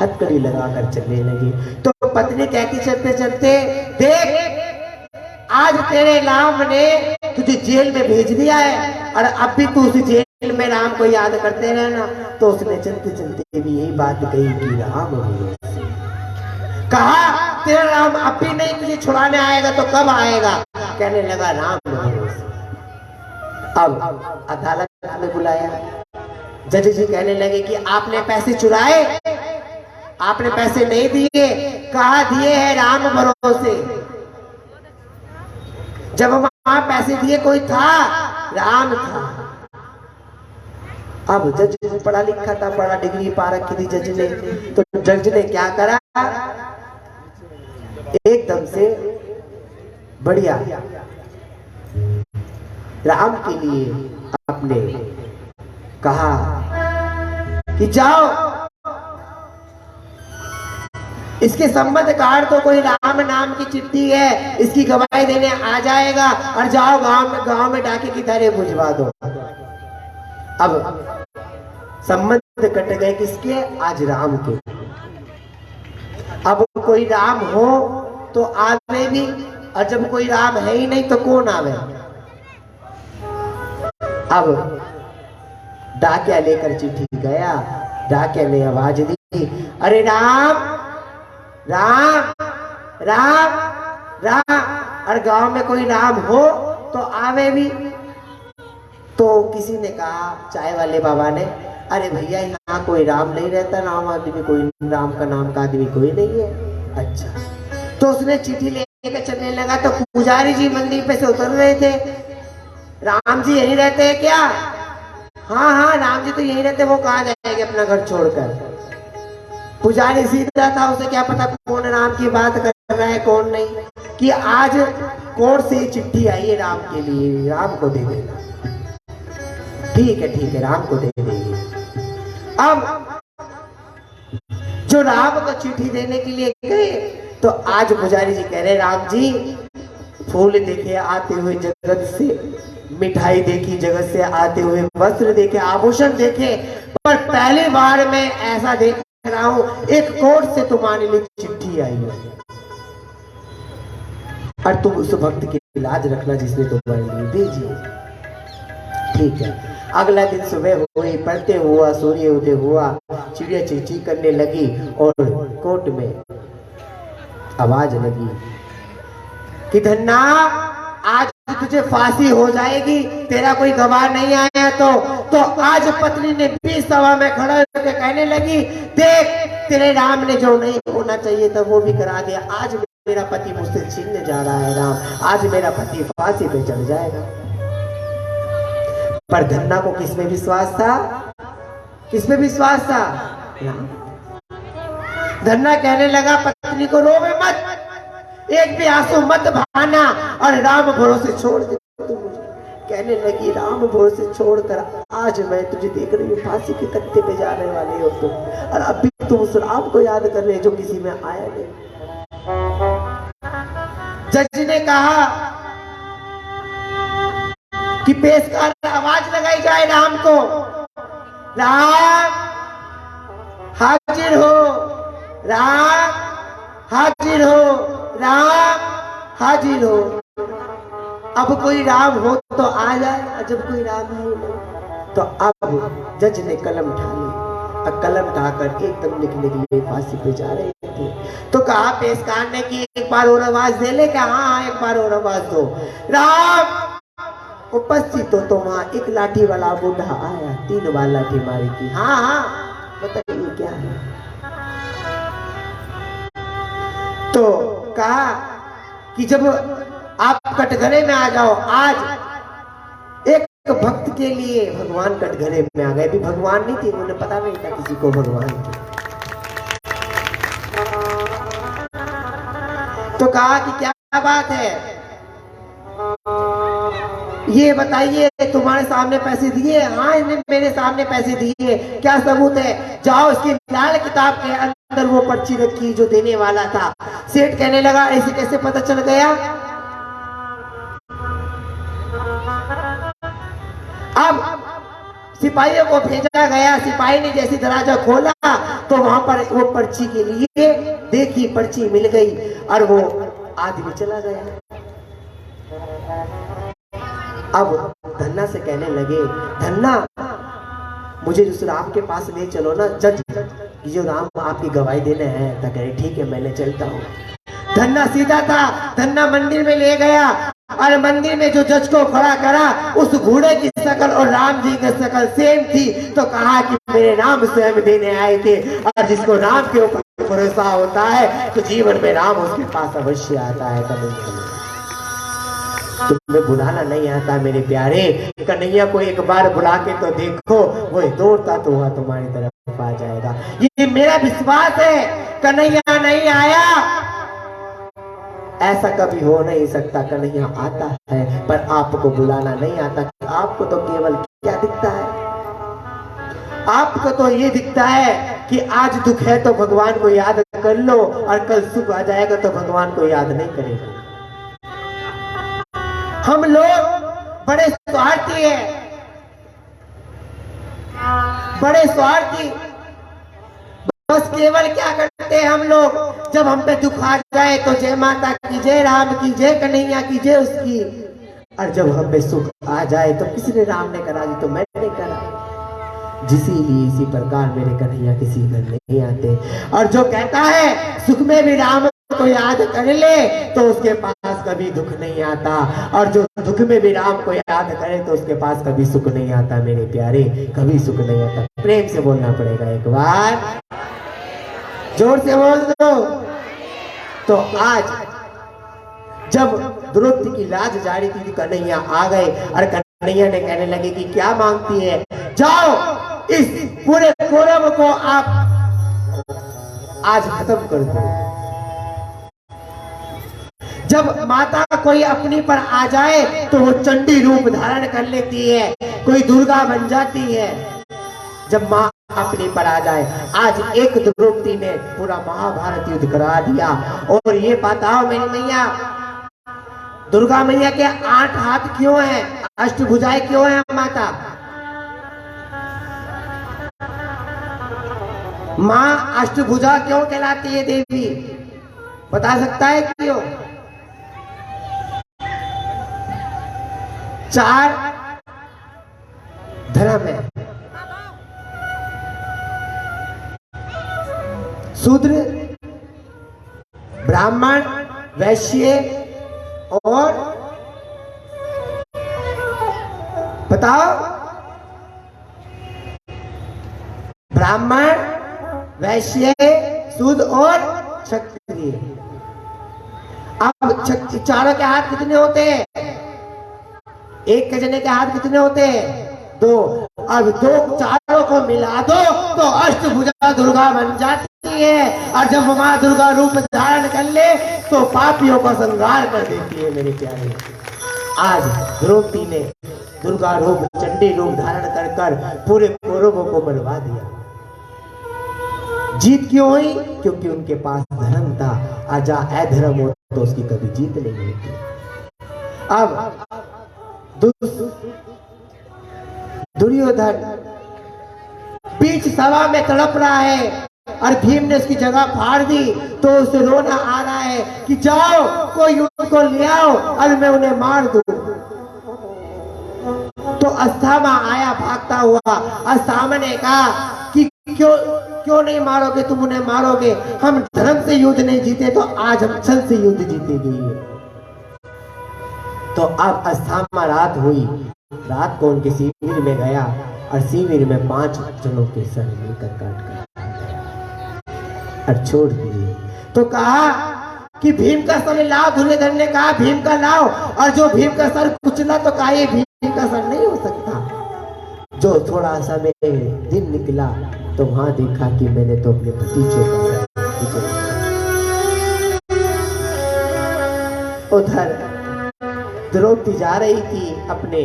हथकड़ी लगाकर चलने लगी। तो पत्नी कहती चलते चलते, देख आज तेरे राम ने तुझे जेल में भेज दिया है और अब भी तू उस जेल में राम को याद करते रहना। तो उसने चलते चलते भी यही बात कही कि राम भरोसे। कहा तेरा राम अब भी नहीं तुझे छुड़ाने आएगा तो कब आएगा? कहने लगा राम भरोसे। अब अदालत में बुलाया, जज जी कहने लगे कि आपने पैसे चुराए, आपने पैसे नहीं दिए। कहा दिए हैं राम भरोसे। जब वहां पैसे दिए कोई था? राम था। अब जज पढ़ा लिखा था, बड़ा डिग्री पा रखी थी जज ने। तो जज ने क्या करा, एकदम से बढ़िया राम के लिए आपने कहा कि जाओ इसके संबंध कार्ड तो कोई राम नाम की चिट्ठी है, इसकी गवाही देने आ जाएगा और जाओ गांव में डाके की तरह बुझवा दो। अब संबंध कट गए किसके? आज राम के। अब कोई राम हो तो आवे भी, और जब कोई राम है ही नहीं तो कौन आवे? अब डाकिया लेकर चिट्ठी गया, डाकिया ने आवाज दी, अरे राम राम राम राम। और गांव में कोई राम हो तो आवे भी। तो किसी ने कहा, चाय वाले बाबा ने, अरे भैया यहाँ कोई राम नहीं रहता, राम आदमी कोई, राम का नाम का आदमी कोई नहीं है। अच्छा। तो उसने चिट्ठी लेकर चलने लगा तो पुजारी जी मंदिर पे से उतर रहे थे। राम जी यहीं रहते हैं क्या? हाँ हाँ राम जी तो यहीं रहते, वो कहाँ जाएंगे अपना घर छोड़कर? पुजारी सीधा था, उसे क्या पता कौन राम की बात कर रहा है कौन नहीं, कि आज कोर्ट से चिट्ठी आई है राम के लिए, राम को दे देना। ठीक है राम को दे देंगे। अब जो राम को चिट्ठी देने के लिए गए तो आज पुजारी जी कह रहे, राम जी फूल देखे आते हुए जगत से, मिठाई देखी जगत से आते हुए, वस्त्र देखे, आभूषण देखे, पर पहली बार मैं ऐसा देख रहा हूं एक कोर्ट से तुम्हारे लिए चिट्ठी आई है और तुम उस भक्त की लाज रखना जिसने तुम्हारे लिए भेजी। ठीक है। अगला दिन सुबह हुई, पढ़ते हुआ, सूर्य उदय हुआ, चिड़िया चींची करने लगी और कोर्ट में आवाज लगी कि धन्ना आज तुझे फांसी हो जाएगी, तेरा कोई गवाह नहीं आया तो आज पत्नी ने बीच सभा में खड़ा होकर कहने लगी, देख तेरे राम ने जो नहीं होना चाहिए था वो भी करा दिया। आज मेरा पति मुझसे छीनने जा रहा है राम, आज मेरा पति फांसी पे चढ़ जाएगा। पर धन्ना को किसमें विश्वास था? किसमें विश्वास था? राम। धन्ना कहने लगा पत्नी को, रोवे मत, एक भी आंसू मत बहाना और राम भरोसे छोड़ दे तू मुझे। कहने लगी, राम भरोसे छोड़कर आज मैं तुझे देख रही हूँ, फांसी के तख्ते पे जाने वाले हो तुम, और अभी तुम उस राम को याद कर रहे जो किसी में आया नहीं। जज ने कहा कि पेशकार आवाज लगाई जाए राम को, राम हाजिर हो, राम हाजिर हो, राम हाजिर हो। अब कोई राम हो तो आ जाए, जब कोई राम नहीं तो अब जज ने कलम उठा ली और कलम उठाकर एकदम लिखने के लिए फांसी पे जा रहे थे। तो कहा पेशकार ने कि एक बार और आवाज दे ले क्या? हाँ एक बार और आवाज दो। राम उपस्थित हो तो वहां एक लाठी वाला बूढ़ा आया, 3 बार लाठी मारी की। हाँ हाँ बताइए क्या है? तो कहा कि जब आप कटघरे में आ जाओ, आज एक भक्त के लिए भगवान कटघरे में आ गए। भी भगवान नहीं थे, उन्हें पता नहीं था किसी को भगवान थे। तो कहा कि क्या बात है, ये बताइए, तुम्हारे सामने पैसे दिए? हाँ इन्हें मेरे सामने पैसे दिए। क्या सबूत है? जाओ इसकी लाल किताब के अंदर वो पर्ची रखी जो देने वाला था। सेठ कहने लगा, ऐसे कैसे पता चल गया? अब सिपाहियों को भेजा गया। सिपाही ने जैसी दरवाजा खोला तो वहां पर वो पर्ची के लिए देखी, पर्ची मिल गई और वो आदमी चला गया। अब धन्ना से कहने लगे, धन्ना मुझे जिस राम के पास ले चलो ना, जज जो राम आपकी गवाही देने हैं। तो कहे ठीक है मैं चलता हूँ। धन्ना सीधा था, धन्ना मंदिर में ले गया और मंदिर में जो जज को खड़ा करा, उस घोड़े की शक्ल और राम जी की शक्ल सेम थी। तो कहा कि मेरे राम स्वयं देने आए थे, और जिसको राम के ऊपर भरोसा होता है तो जीवन में राम उसके पास अवश्य आता है। तुम्हें बुलाना नहीं आता मेरे प्यारे, कन्हैया को एक बार बुला के तो देखो, वो दौड़ता तो हुआ तुम्हारी तरफ आ जाएगा। ये मेरा विश्वास है, कन्हैया नहीं आया ऐसा कभी हो नहीं सकता। कन्हैया आता है पर आपको बुलाना नहीं आता। आपको तो केवल क्या दिखता है? आपको तो ये दिखता है कि आज दुख है तो भगवान को याद कर लो, और कल सुख आ जाएगा तो भगवान को याद नहीं करेगा। हम लोग बड़े स्वार्थी हैं, बड़े स्वार्थी। बस केवल क्या करते हैं हम लोग, जब हम पे दुख आ जाए तो जय माता की, जय राम की, जय कन्हैया की, जय उसकी। और जब हम पे सुख आ जाए तो किसने राम ने करा दी तो मैंने करा। इसीलिए इसी प्रकार मेरे कन्हैया किसी घर नहीं आते। और जो कहता है सुख में भी राम को याद कर ले तो उसके पास कभी दुख नहीं आता, और जो दुख में भी राम को याद करे तो उसके पास कभी सुख नहीं आता। मेरे प्यारे, कभी सुख नहीं आता। प्रेम से बोलना पड़ेगा एक बार, जोर से बोल दो। तो आज जब द्रौपदी की लाज जा रही थी, कन्हैया आ गए और कन्हैया ने कहने लगे कि क्या मांगती है, जाओ इस पूरे कौरव को आप आज खत्म कर दो। जब माता कोई अपनी पर आ जाए तो वो चंडी रूप धारण कर लेती है, कोई दुर्गा बन जाती है। जब माँ अपनी पर आ जाए, आज एक द्रौपदी ने पूरा महाभारत युद्ध करा दिया। और ये बताओ मेरी मैया, दुर्गा मैया के 8 हाथ क्यों हैं, अष्टभुजाएं क्यों हैं माता? माँ अष्टभुजा क्यों कहलाती है देवी, बता सकता है क्यों? 4 धर्म है, शूद्र, ब्राह्मण, वैश्य और बताओ, ब्राह्मण, वैश्य, शूद्र और क्षत्रिय। अब चारों के हाथ कितने होते हैं? एक के जने के हाथ कितने होते हैं? 2। अब 2 चारों को मिला दो तो अष्टभुजा दुर्गा बन जाती है। और जब मां दुर्गा रूप धारण कर ले तो पापियों का संहार कर देती है। मेरे प्यारे, आज द्रौपदी ने दुर्गा रूप, चंडी रूप धारण कर कर पूरे कौरवों को मरवा दिया। जीत क्यों हुई? क्योंकि उनके पास धर्म था। आजा अधर्म हो तो उसकी कभी जीत नहीं होती। अब दुर्योधन बीच सभा में तड़प रहा है और भीम ने उसकी जगह फाड़ दी, तो उसे रोना आ रहा है कि जाओ कोई उनको ले आओ और मैं उन्हें मार दूं। तो अस्थामा आया भागता हुआ। अस्थामा ने कहा कि क्यों नहीं मारोगे, तुम उन्हें मारोगे। हम धर्म से युद्ध नहीं जीते तो आज हम छल से युद्ध जीतेंगे। तो अब अस्थामा रात हुई, रात को उनके शिविर में गया और शिविर में 5 जनों के सर लेकर काट और छोड़ दिए। तो कहा कि भीम का सर लाओ। दुर्योधन ने कहा भीम का लाओ, और जो भीम का सर कुचला तो कहा ये भीम का सर नहीं हो सकता। जो थोड़ा सा मेरे दिन निकला तो वहां देखा कि मैंने तो अपने भतीजे का सर। उधर द्रौपदी जा रही थी अपने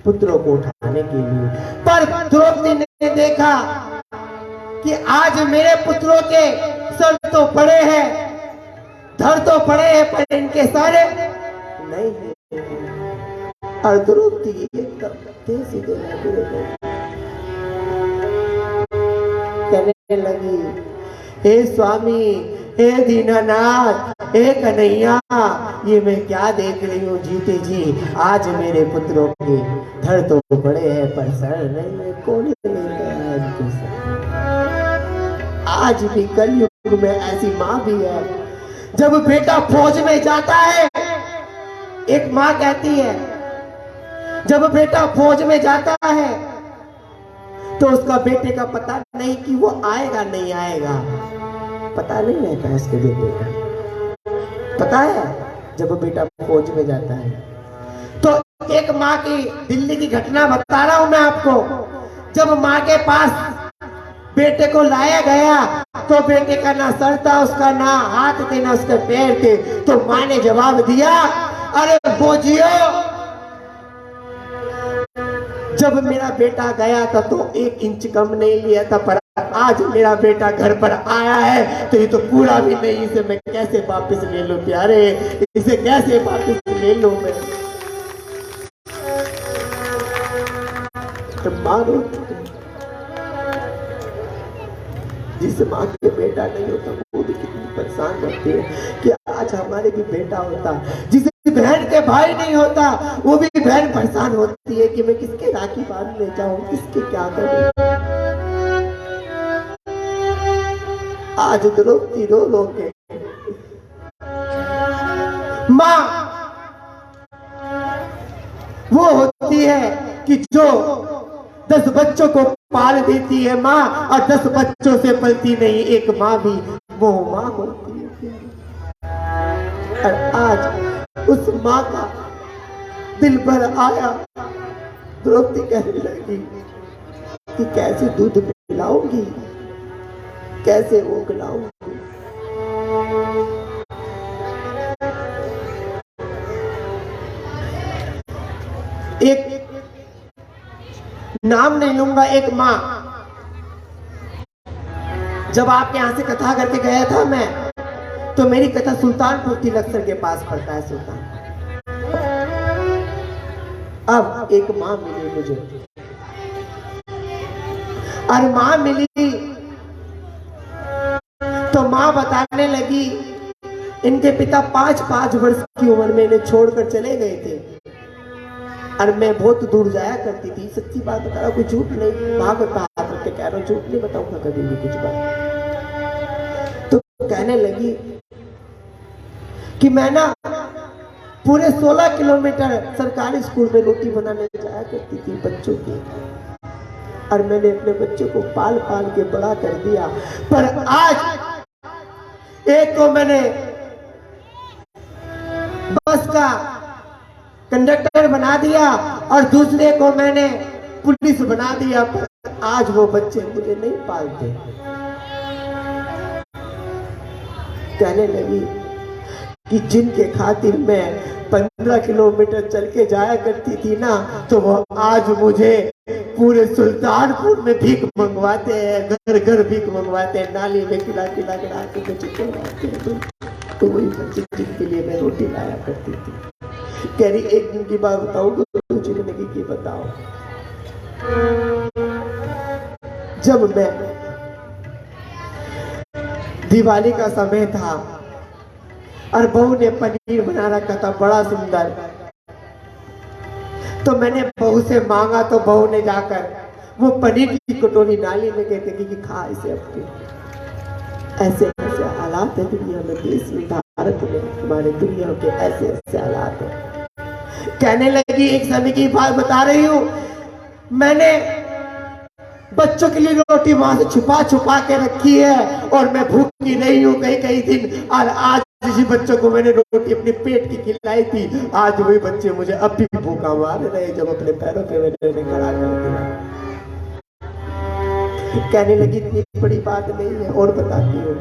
पुत्रों को उठाने के लिए, पर द्रौपदी ने देखा कि आज मेरे पुत्रों के सर तो पड़े हैं, धड़ तो पड़े हैं, पर इनके सर नहीं है। और द्रौपदी एकदम तेजी देने लगी, कहने लगी, हे स्वामी, हे दीनानाथ, हे कन्हैया, ये मैं क्या देख रही हूँ जीते जी। आज मेरे पुत्रों के धड़ तो बड़े हैं पर सर नहीं, कौन लेकर आया इनके सर। आज भी कलयुग में ऐसी माँ भी है, जब बेटा फौज में जाता है, एक माँ कहती है जब बेटा फौज में जाता है तो उसका बेटे का पता नहीं कि वो आएगा नहीं आएगा, पता नहीं रहता उसके बेटे का। पता है जब बेटा फौज में जाता है तो एक माँ की दिल्ली की घटना बता रहा हूं मैं आपको। जब माँ के पास बेटे को लाया गया तो बेटे का ना सर था उसका, ना हाथ थे, ना उसके पैर थे। तो माँ ने जवाब दिया, अरे बोझियो, जब मेरा बेटा गया था तो 1 इंच कम नहीं लिया था, पर आज मेरा बेटा घर पर आया है तो ये तो पूरा भी नहीं, इसे मैं कैसे वापस ले लूं प्यारे, इसे कैसे वापस ले लूं मैं। तो मारो, जिस माँ के बेटा नहीं होता वो भी कितनी परेशान होती है कि आज हमारे भी बेटा होता। जिसे बहन के भाई नहीं होता वो भी बहन परेशान होती है कि मैं किसके राखी बांधने जाऊं, किसके क्या करूं। आज द्रौपदी रो रो के माँ वो होती है कि जो 10 बच्चों को पाल देती है माँ, और 10 बच्चों से पलती नहीं एक माँ भी वो माँ होती है। और आज उस माँ का दिल भर आया। द्रौपदी कहने लगी कि कैसे दूध पिलाऊंगी, कैसे वो खिलाऊंगी। एक नाम नहीं लूंगा, एक माँ, जब आपके यहां से कथा करके गया था मैं, तो मेरी कथा सुल्तानपुर तिलकसर के पास पड़ता है सुल्तान। अब एक माँ मिली मुझे, और माँ मिली तो माँ बताने लगी इनके पिता 5-5 वर्ष की उम्र में इन्हें छोड़कर चले गए थे, और मैं बहुत दूर जाया करती थी। सच्ची बात बता रहा, कोई झूठ नहीं, भागवत हाथ रख के कह रहा हूं, झूठ नहीं बताऊंगा कभी भी कुछ बात। तो कहने लगी कि मैं ना पूरे 16 किलोमीटर सरकारी स्कूल में रोटी बनाने जाया करती थी बच्चों की, और मैंने अपने बच्चों को पाल पाल के बड़ा कर दिया। पर आज एक को मैंने बस का कंडक्टर बना दिया और दूसरे को मैंने पुलिस बना दिया, पर आज वो बच्चे मुझे नहीं पालते। कहने लगी कि जिनके खातिर मैं 15 किलोमीटर चल के जाया करती थी ना, तो वो आज मुझे पूरे सुल्तानपुर में भीख मंगवाते हैं, घर घर भीख मंगवाते हैं, नाली में खिला खिला के मुझे खिलाते हैं। तो वही बच्चे जिनके लिए मैं रोटी लाया करती थी। कह रही एक दिन की बात बताऊं, दूसरी जिंदगी की बताओ। जब मैं दिवाली का समय था और बहू ने पनीर बना रखा था बड़ा सुंदर, तो मैंने बहू से मांगा तो बहू ने जाकर वो पनीर की कटोरी नाली में कहते कि खा इसे अपने। ऐसे ऐसे हालात है दुनिया में, देश में, भारत में, हमारे दुनिया के ऐसे ऐसे हालात है। कहने लगी एक समय की बात बता रही हूँ, मैंने बच्चों के लिए रोटी वहां से छुपा छुपा के रखी है और मैं भूखी नहीं हूँ कई कई दिन, और आज जिस बच्चों को मैंने रोटी अपने पेट की खिलाई थी, आज वही बच्चे मुझे अब भी भूखा मार रहे जब अपने पैरों पे मैंने खड़ा कर दिया। कहने लगी इतनी बड़ी बात नहीं है, और बताती हूँ।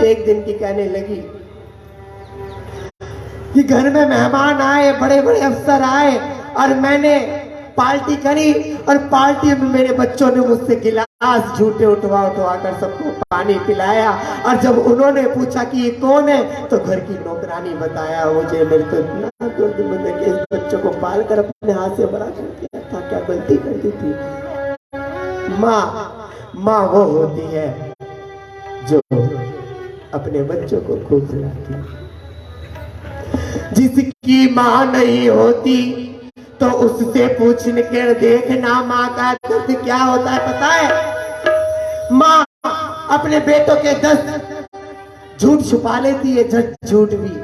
एक दिन की कहने लगी कि घर में मेहमान आए, बड़े बड़े अफसर आए, और मैंने पार्टी करी, और पार्टी में मेरे बच्चों ने मुझसे गिला गिलास झूठे उठवा उठवा कर सबको पानी पिलाया। और जब उन्होंने पूछा कि ये कौन है तो घर की नौकरानी बताया, मुझे मेरे तो इतना दर्द बंद है कि इस बच्चों को पाल कर अपने हाथ से बड़ा कर दिया था, क्या गलती कर दी थी। माँ वो होती है जो अपने बच्चों को खूब खिलाती है। जिसकी माँ नहीं होती तो उससे पूछ कर देखना माँ का दर्द क्या होता है, पता है। माँ अपने बेटों के 10 झूठ छुपा लेती है, झूठ भी।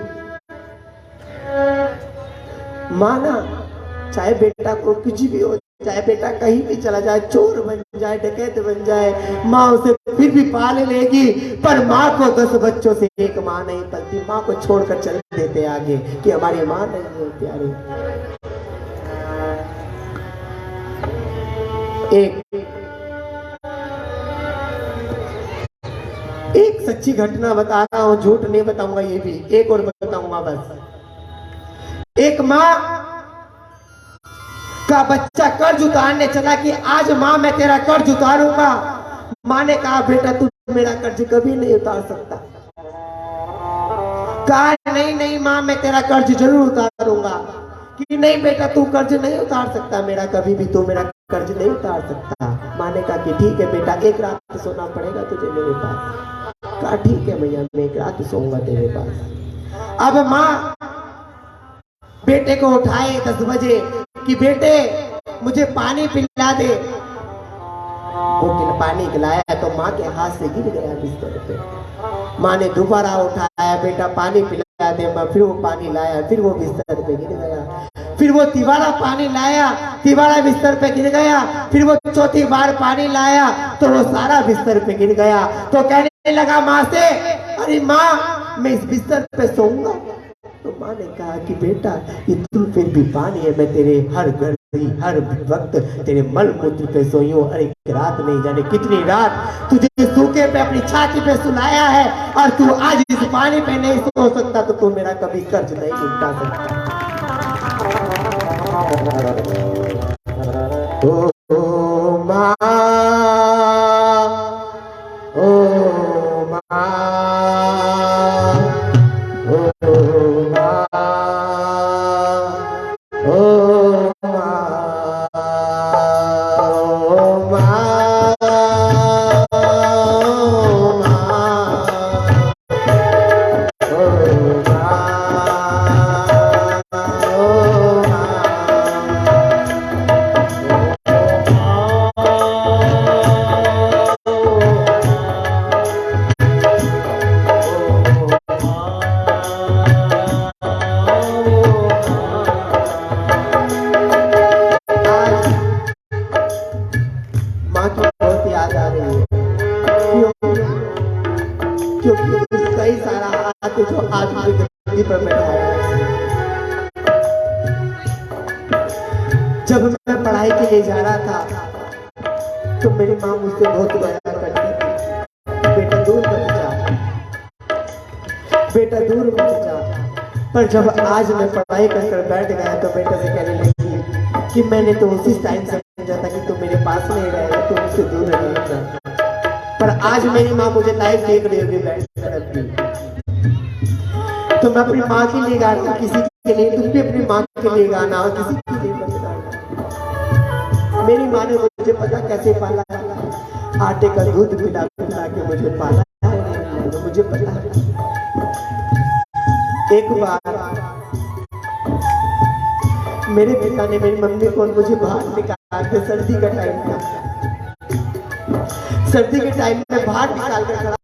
माँ ना चाहे बेटा को कुछ भी हो, चाहे बेटा कहीं भी चला जाए, चोर बन जाए, डकैत बन जाए, माँ उसे फिर भी पाल लेगी। पर माँ को 10 बच्चों से एक माँ नहीं पलती। माँ को छोड़कर चल देते आगे कि हमारी माँ नहीं है प्यारी। एक सच्ची घटना बता रहा हूं, झूठ नहीं बताऊंगा। ये भी एक और बताऊंगा बस। एक माँ का बच्चा कर्ज उतारने चला कि आज माँ मैं तेरा कर्ज उतारूंगा। माँ ने कहा बेटा तू मेरा कर्ज कभी नहीं उतार सकता। कहा नहीं माँ मैं तेरा कर्ज जरूर उतारूंगा। कि नहीं बेटा तू कर्ज नहीं उतार सकता मेरा, कभी भी तू मेरा कर्ज नहीं उतार सकता। माँ ने कहा कि ठीक है बेटा, एक रात सोना पड़ेगा तुझे मेरे पास। कहा ठीक है भैया, मैं एक रात सोऊंगा तेरे पास। अब माँ बेटे को उठाए 10 बजे कि बेटे मुझे पानी पिला दे। वो पानी खिलाया तो माँ के हाथ से गिर गया बिस्तर पे। माँ ने दोबारा उठाया, बेटा पानी पिला दे। फिर वो पानी लाया, फिर वो बिस्तर पे गिर गया। फिर वो तिवारा पानी लाया, तिवारा बिस्तर पे गिर गया। फिर वो चौथी बार पानी लाया तो वो सारा बिस्तर पे गिर गया। तो कहने लगा माँ से, अरे माँ मैं इस बिस्तर पे सोऊंगा। तो माँ ने कहा कि बेटा ये तू फिर भी पानी है, मैं तेरे हर हर वक्त तेरे मल मूत्र पे सोई हूँ। अरे रात नहीं जाने कितनी रात तुझे सूखे पे अपनी छाती पे सुलाया है, और तू आज इस पानी पे नहीं सो सकता तो तू मेरा कभी कर्ज नहीं चुका सकता। ओ माँ, ओ माँ, कई सारा हाथ जो आज मुझे गद्दी पर बैठाया। जब मैं पढ़ाई के लिए जा रहा था तो मेरी माँ मुझसे बहुत प्यार करती थी, बेटा दूर मत जा, बेटा दूर मत जा। पर जब आज मैं पढ़ाई कर बैठ गया तो बेटा से कहने लगी कि मैंने तो उसी टाइम समझा था कि तू मेरे पास नहीं रहेगा, तू मुझसे दूर रहेगा। पर आज मेरी माँ मुझे लाइव देख रही होगी बैठ कर अपनी, तो मैं अपनी माँ के लिए गा रहा हूँ, किसी के लिए। तुम भी अपनी माँ के लिए गाना और किसी के लिए मत गाना। मेरी माँ ने मुझे पता कैसे पाला, आटे का दूध पिला पिला के मुझे पाला है, मुझे पता है। एक बार मेरे पिता ने मेरी मम्मी को मुझे बाहर निकाल के, सर्दी का टाइम था, सर्दी के टाइम में बाहर निकाल कर